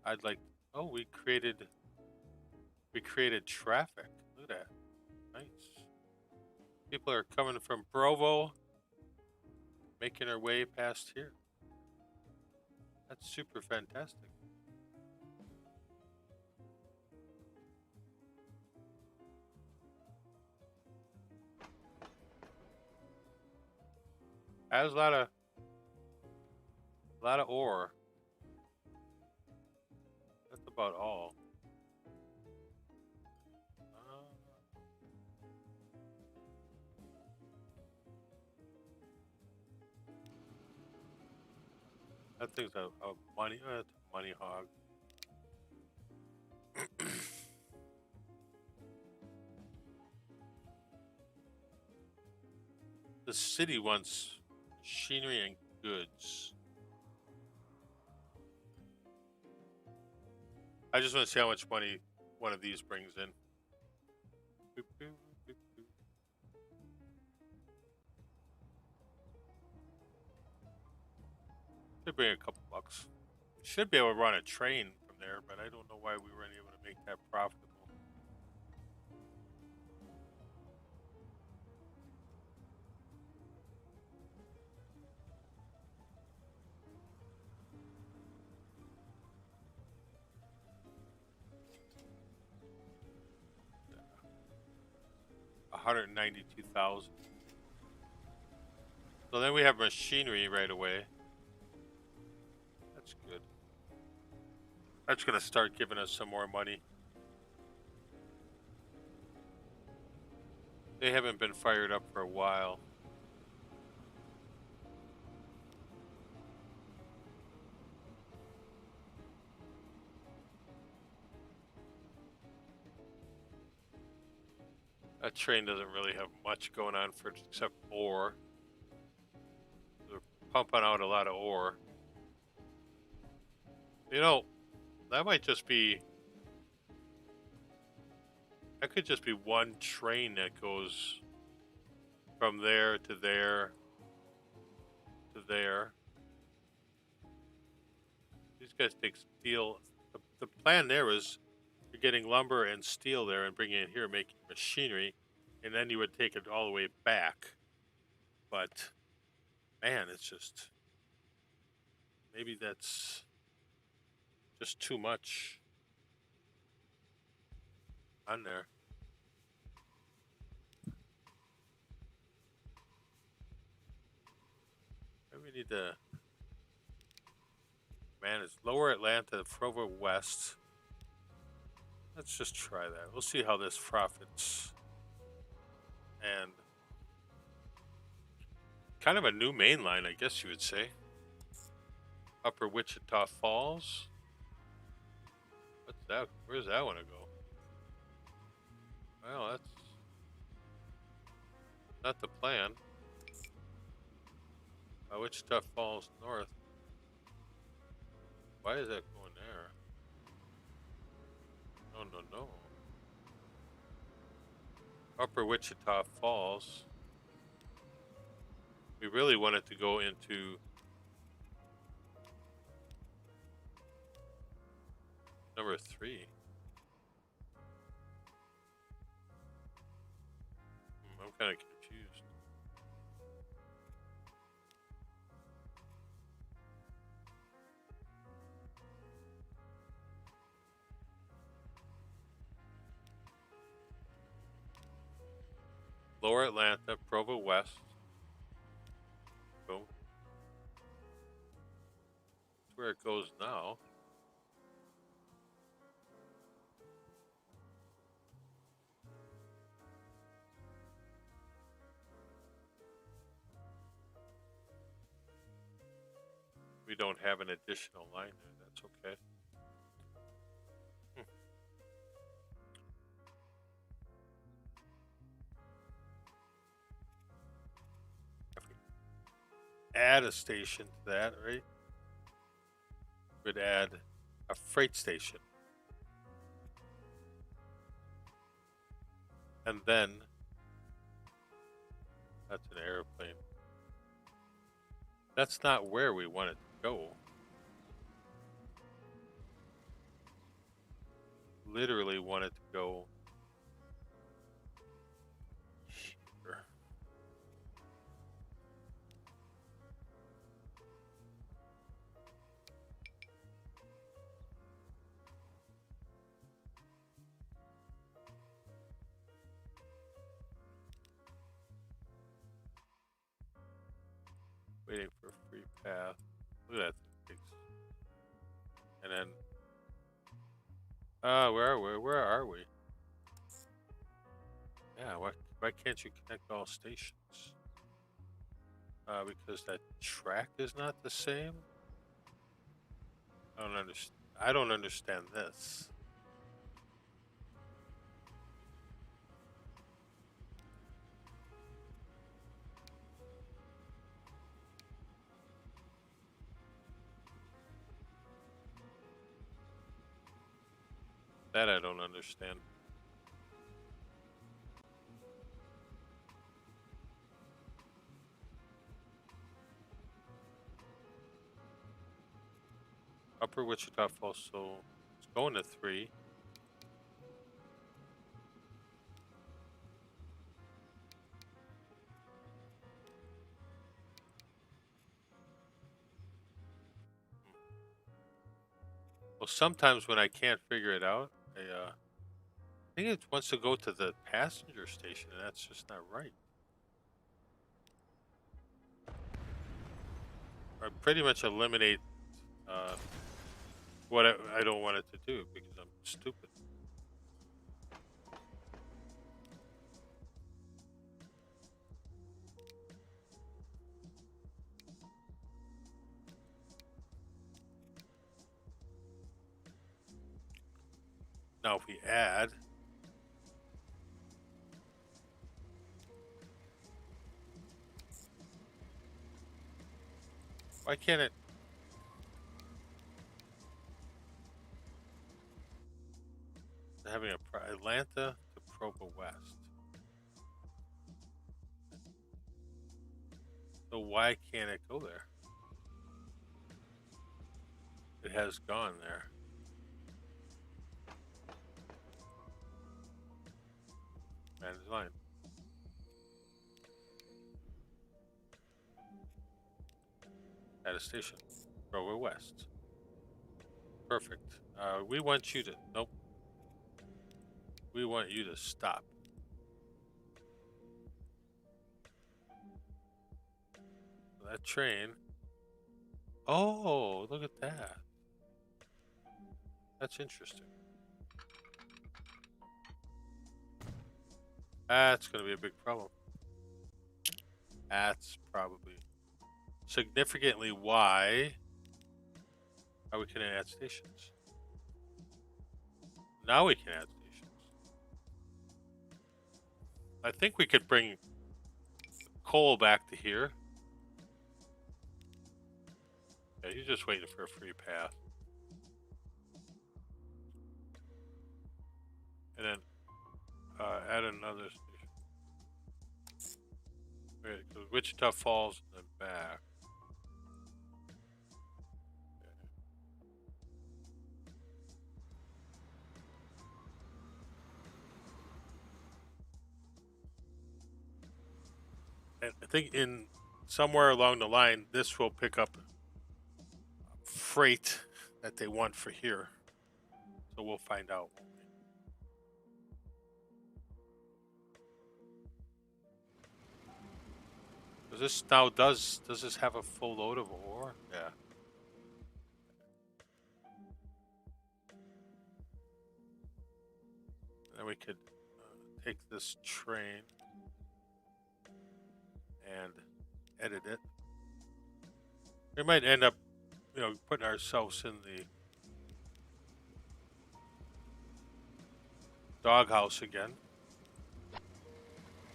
I'd like. Oh, we created traffic. Look at that. Nice. People are coming from Provo, making their way past here. That's super fantastic. There's a lot of A lot of ore. That's about all. That thing's a money, it's a money hog. The city wants machinery and goods. I just want to see how much money one of these brings in. Boop, boop, boop, boop. Should bring a couple bucks. Should be able to run a train from there, but I don't know why we weren't able to make that profitable. $192,000. So then we have machinery right away. That's good. That's gonna start giving us some more money. They haven't been fired up for a while. That train doesn't really have much going on for it except ore. They're pumping out a lot of ore. You know, that might just be... That could just be one train that goes from there to there to there. These guys take steel. The plan there is you're getting lumber and steel there and bringing it here, making machinery, and then you would take it all the way back. But, man, it's just... Maybe that's just too much on there. Maybe we need to... Man, it's Lower Atlanta, Provo West. Let's just try that. We'll see how this profits. And kind of a new main line, I guess you would say. Upper Wichita Falls. What's that? Where's that one to go? Well, that's not the plan. Wichita Falls North. Why is that going there? No. Upper Wichita Falls. We really want it to go into number 3. I'm kind of confused. Lower Atlanta, Provo West. Boom. That's where it goes now. We don't have an additional line there. That's okay. Add a station to that, right? Would add a freight station. And then that's an airplane. That's not where we want it to go. Literally want it to go here. Waiting for a free path. Look at that. And then, where are we? Yeah, why can't you connect all stations? Because that track is not the same? I don't understand this. That I don't understand. Upper Wichita Falls, so it's going to 3. Well, sometimes when I can't figure it out, I think it wants to go to the passenger station, and that's just not right. I pretty much eliminate what I don't want it to do because I'm stupid. Now, if we add, why can't it? Having Atlanta to Provo West. So why can't it go there? It has gone there. Managed line. At a station. Provo West. Perfect. We want you to. Nope. We want you to stop. That train. Oh, look at that. That's interesting. That's going to be a big problem. That's probably significantly why we can add stations. Now we can add stations. I think we could bring coal back to here. Yeah, he's just waiting for a free path. And then add another station. Okay, so Wichita Falls and then back. And I think in somewhere along the line, this will pick up freight that they want for here. So we'll find out. Does this have a full load of ore? Yeah. And then we could take this train and edit it. We might end up, putting ourselves in the doghouse again,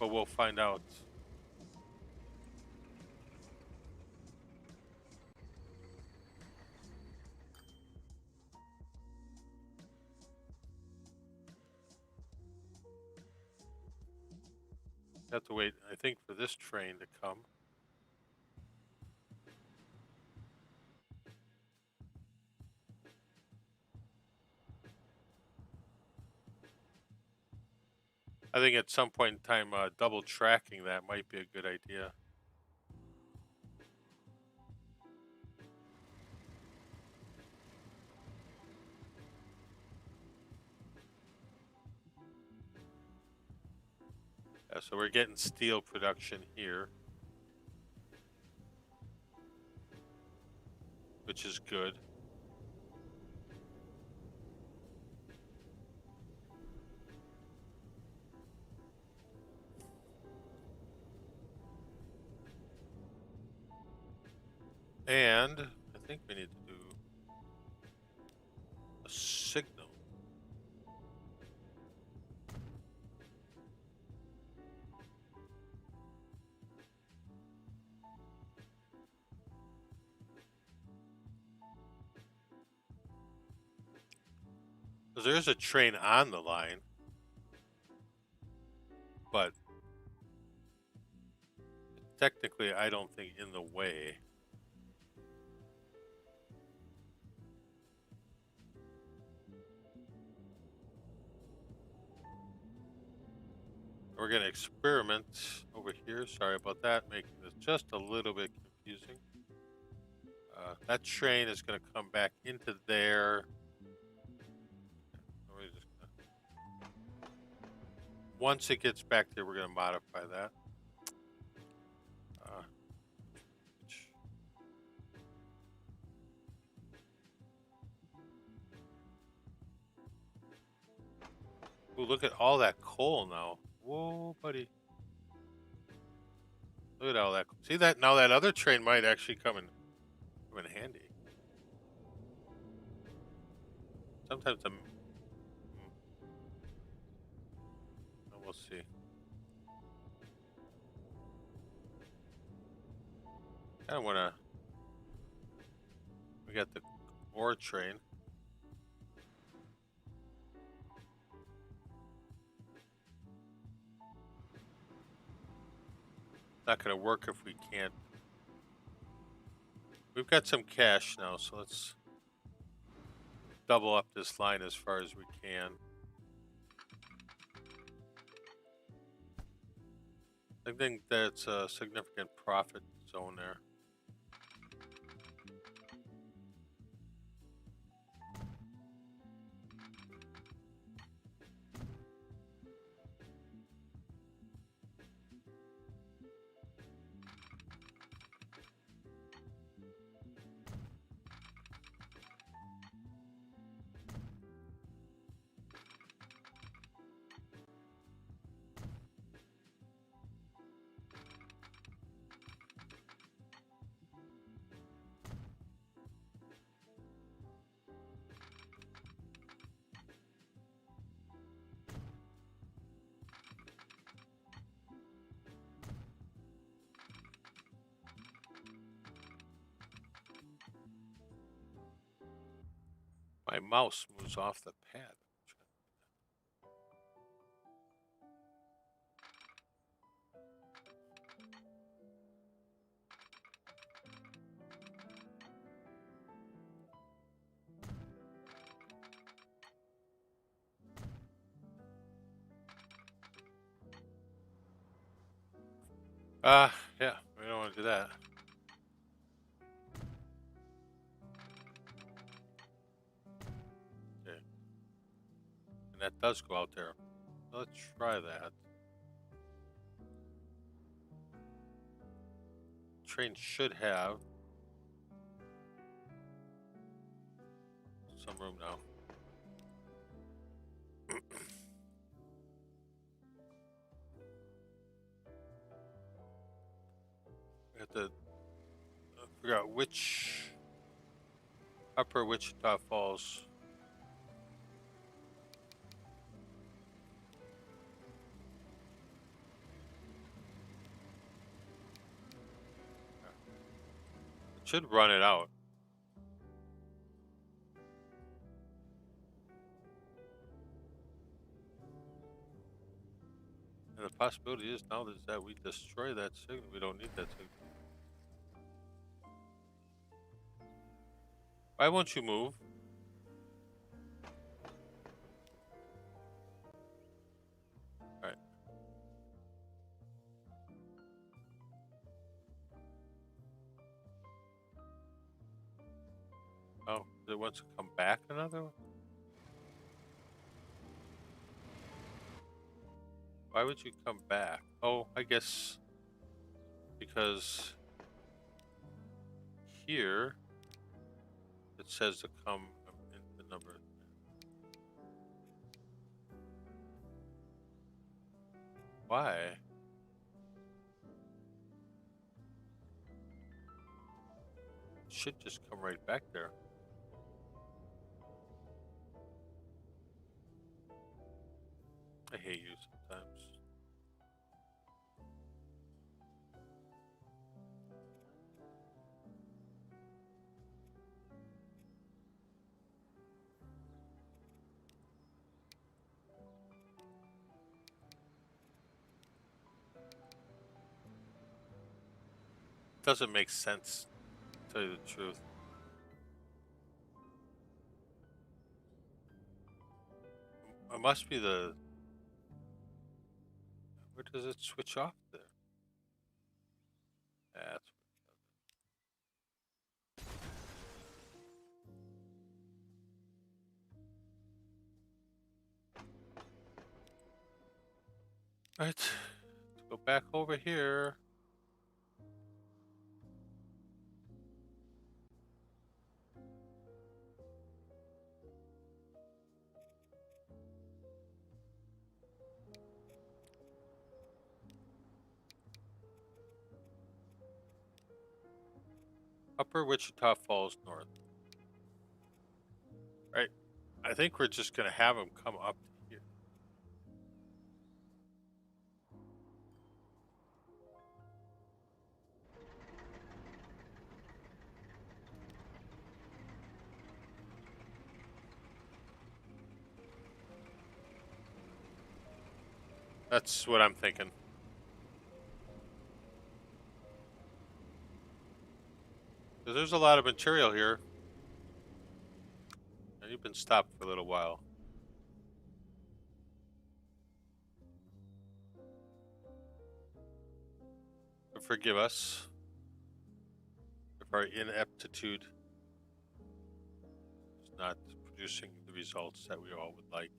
but we'll find out. Have to wait, I think, for this train to come. I think at some point in time, double tracking that might be a good idea. Yeah, so we're getting steel production here, which is good. And I think we need to do a signal. Because there's a train on the line, but technically I don't think in the way. We're going to experiment over here. Sorry about that, making this just a little bit confusing. That train is going to come back into there. Once it gets back there, we're going to modify that. Ooh, look at all that coal now. Whoa, buddy. Look at all that. See that? Now that other train might actually come in handy. Sometimes we'll see. I want to. We got the ore train. Not going to work if we can't. We've got some cash now, so let's double up this line as far as we can. I think that's a significant profit zone there. My mouse moves off the pad. Yeah, we don't want to do that. Okay. And that does go out there. Let's try that. Train should have some room now. We have to figure out which Upper Wichita Falls. It should run it out. And the possibility is now is that we destroy that signal. We don't need that signal. Why won't you move? Alright. Oh, it wants to come back another one? Why would you come back? Oh, I guess because here it says to come in the number. Why? should just come right back there. I hate you sometimes. Doesn't make sense, to tell you the truth. It must be the... Where does it switch off there? That's... Right. Let's go back over here. Upper Wichita Falls North. Right. I think we're just going to have them come up to here. That's what I'm thinking. Because there's a lot of material here. And you've been stopped for a little while. So forgive us if our ineptitude is not producing the results that we all would like.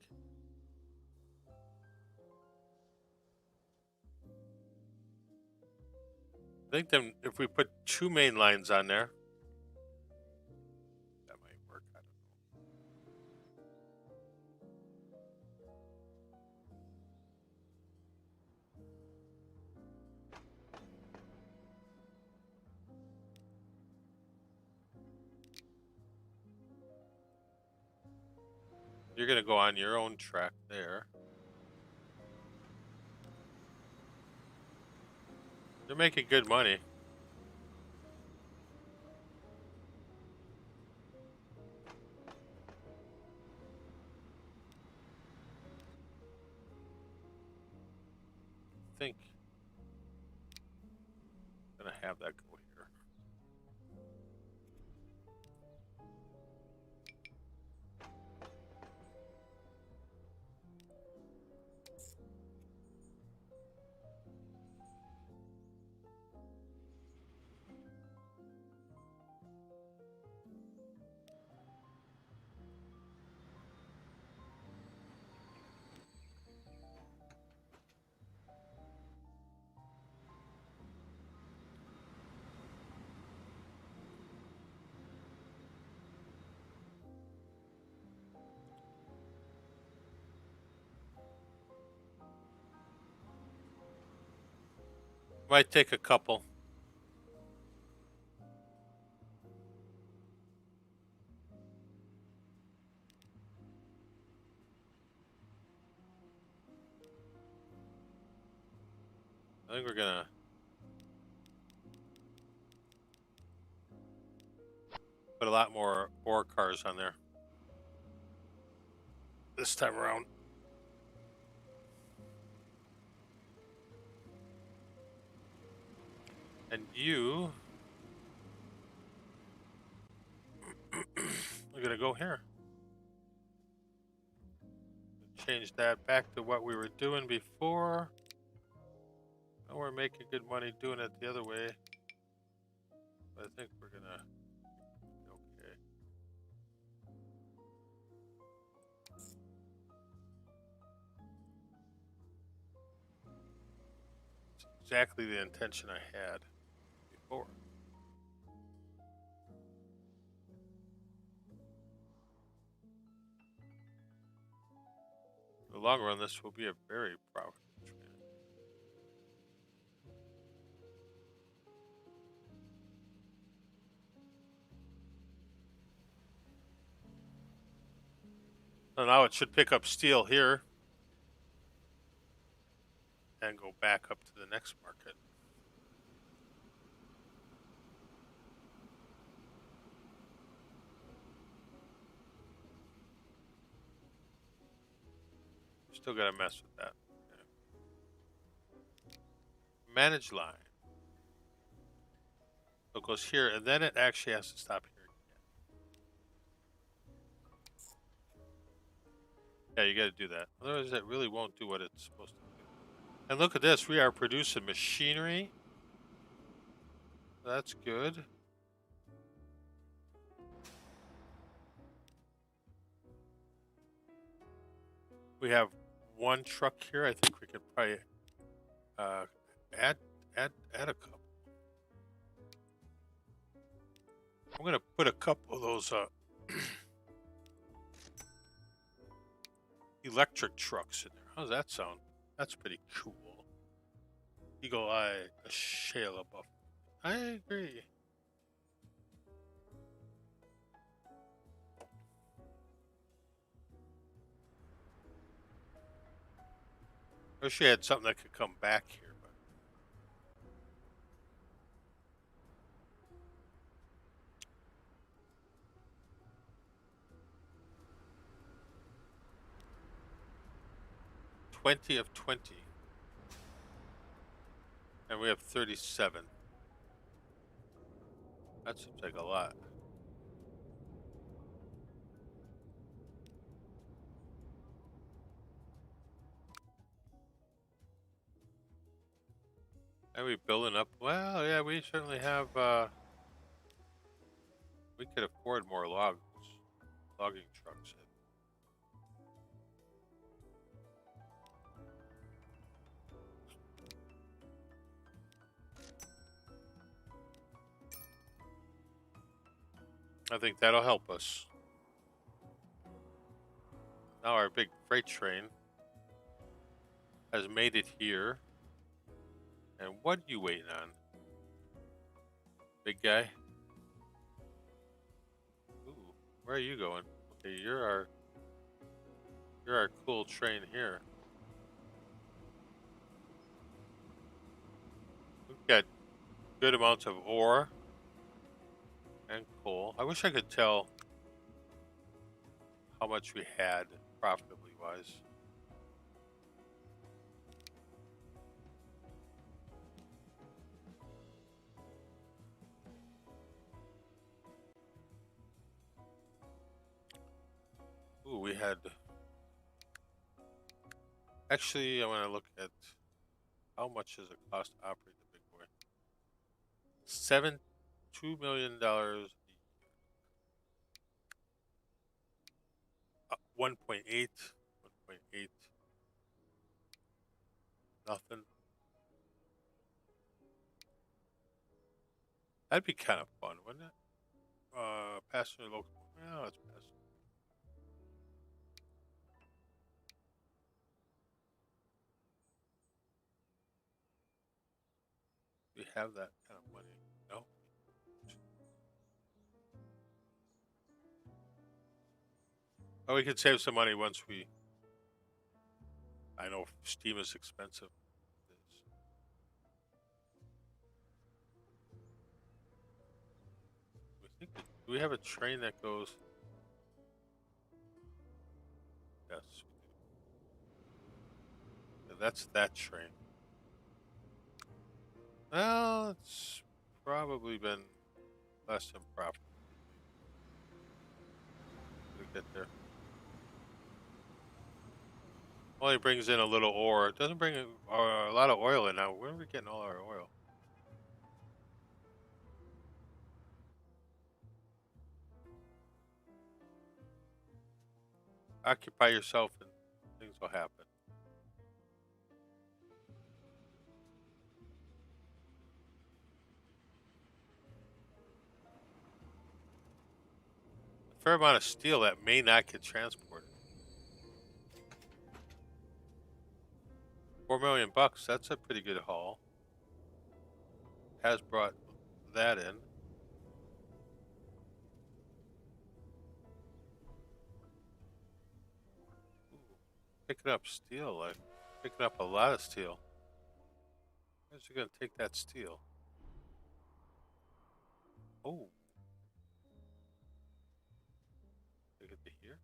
I think then if we put 2 main lines on there, that might work. I don't know. You're going to go on your own track there. They're making good money. I think I'm going to have that go here. Might take a couple. I think we're gonna put a lot more ore cars on there this time around. And you are gonna go here. Change that back to what we were doing before. Now we're making good money doing it the other way. But I think we're gonna be okay. It's exactly the intention I had before. In the long run, this will be a very profitable trade. So now it should pick up steel here and go back up to the next market. Still got to mess with that. Okay. Manage line. So it goes here, and then it actually has to stop here again. Yeah, you got to do that. Otherwise, it really won't do what it's supposed to do. And look at this. We are producing machinery. That's good. We have one truck here. I think we could probably add a couple. I'm gonna put a couple of those electric trucks in there. How does that sound? That's pretty cool. Eagle Eye, a shale above. I agree. I wish you had something that could come back here, but $20 of 20. And we have 37. That seems like a lot. And we building up. Well, yeah, we certainly have. We could afford more logging trucks. I think that'll help us. Now our big freight train has made it here. And what are you waiting on? Big guy? Ooh, where are you going? Okay, you're our cool train here. We've got good amounts of ore and coal. I wish I could tell how much we had profitably wise. Ooh, we had. Actually, I want to look at how much does it cost to operate the big boy. $2 million a year. 1.8, 1.8. Nothing. That'd be kind of fun, wouldn't it? Passenger local. Well, it's passenger. We have that kind of money. No. Oh, we could save some money once we. I know steam is expensive. Do we have a train that goes? Yes, we do. Yeah, that's that train. Well, it's probably been less than profitable. We get there. Only brings in a little ore. It doesn't bring a lot of oil in now. Where are we getting all our oil? Occupy yourself and things will happen. A fair amount of steel that may not get transported. $4 million. That's a pretty good haul. Has brought that in. picking up steel. I'm picking up a lot of steel. Where's he gonna take that steel? Oh, take it to here.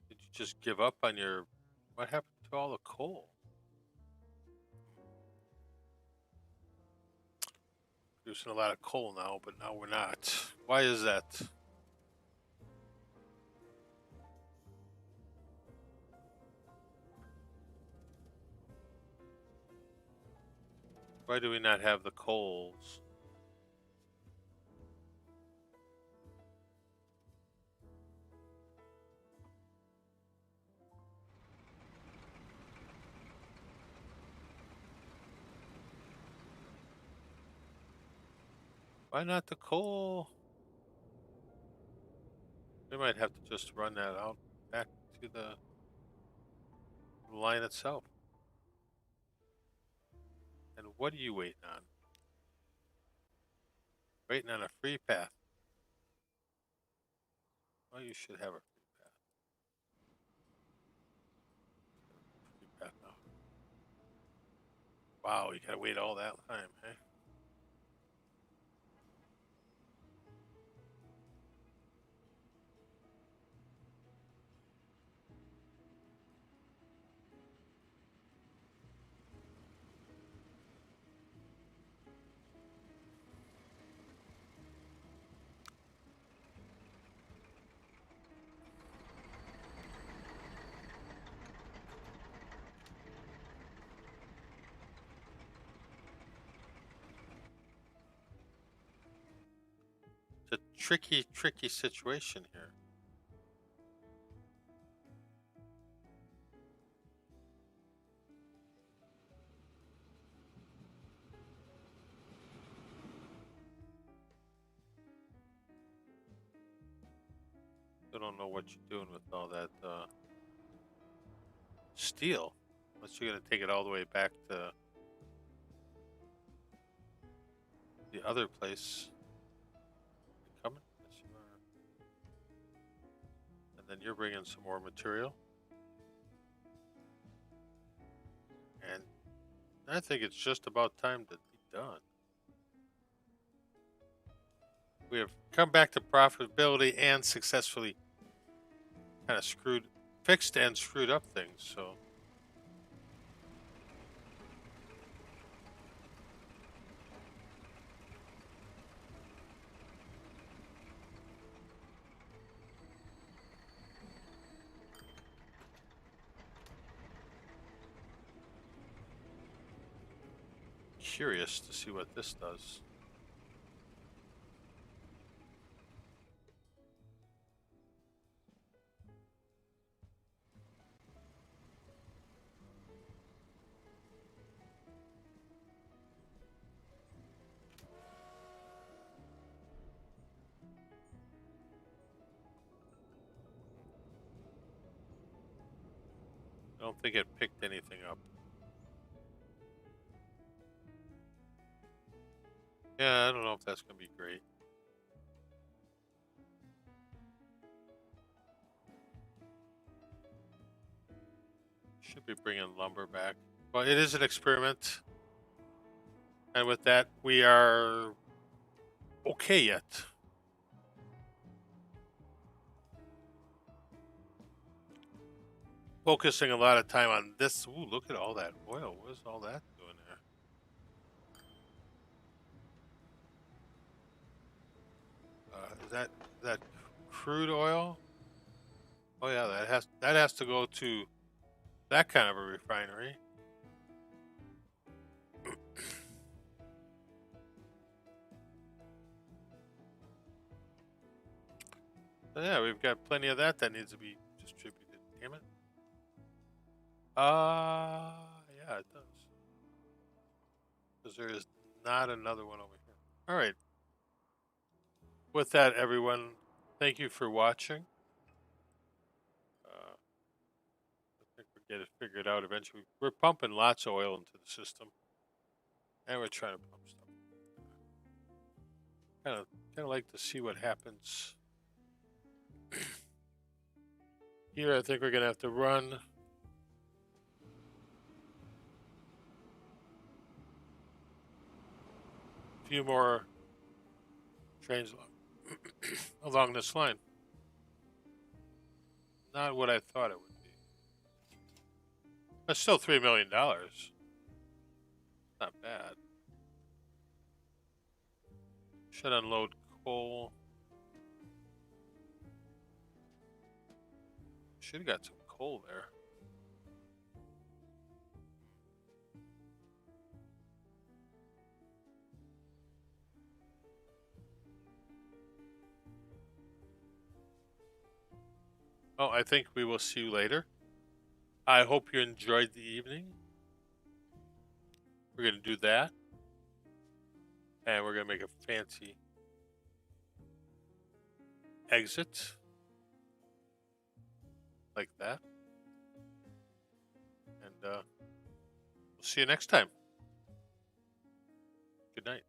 Did you just give up on your? What happened to all the coal? Producing a lot of coal now, but now we're not. Why is that? Why do we not have the coals? Why not the coal? We might have to just run that out back to the line itself. And what are you waiting on? Waiting on a free path. Well, you should have a free path. Free path now. Wow, you gotta wait all that time, eh? It's a tricky situation here. I don't know what you're doing with all that steel. Unless you're gonna take it all the way back to the other place. You coming? Yes, you are. And then you're bringing some more material. And I think it's just about time to be done. We have come back to profitability and successfully kind of fixed and screwed up things. So curious to see what this does. I don't think it picked anything up. Yeah, I don't know if that's going to be great. Should be bringing lumber back. Well, it is an experiment. And with that, we are okay yet. Focusing a lot of time on this. Ooh, look at all that oil. What is all that doing there? Is that crude oil? Oh yeah, that has to go to that kind of a refinery. So yeah, we've got plenty of that needs to be distributed. Damn it. Yeah, it does. Because there is not another one over here. All right. With that, everyone, thank you for watching. I think we'll get it figured out eventually. We're pumping lots of oil into the system, and we're trying to pump stuff. Kind of like to see what happens here. I think we're gonna have to run a few more trains along this line. Not what I thought it would be. But still $3 million. Not bad. Should unload coal. Should have got some coal there. Oh, I think we will see you later. I hope you enjoyed the evening. We're going to do that. And we're going to make a fancy exit. Like that. And we'll see you next time. Good night.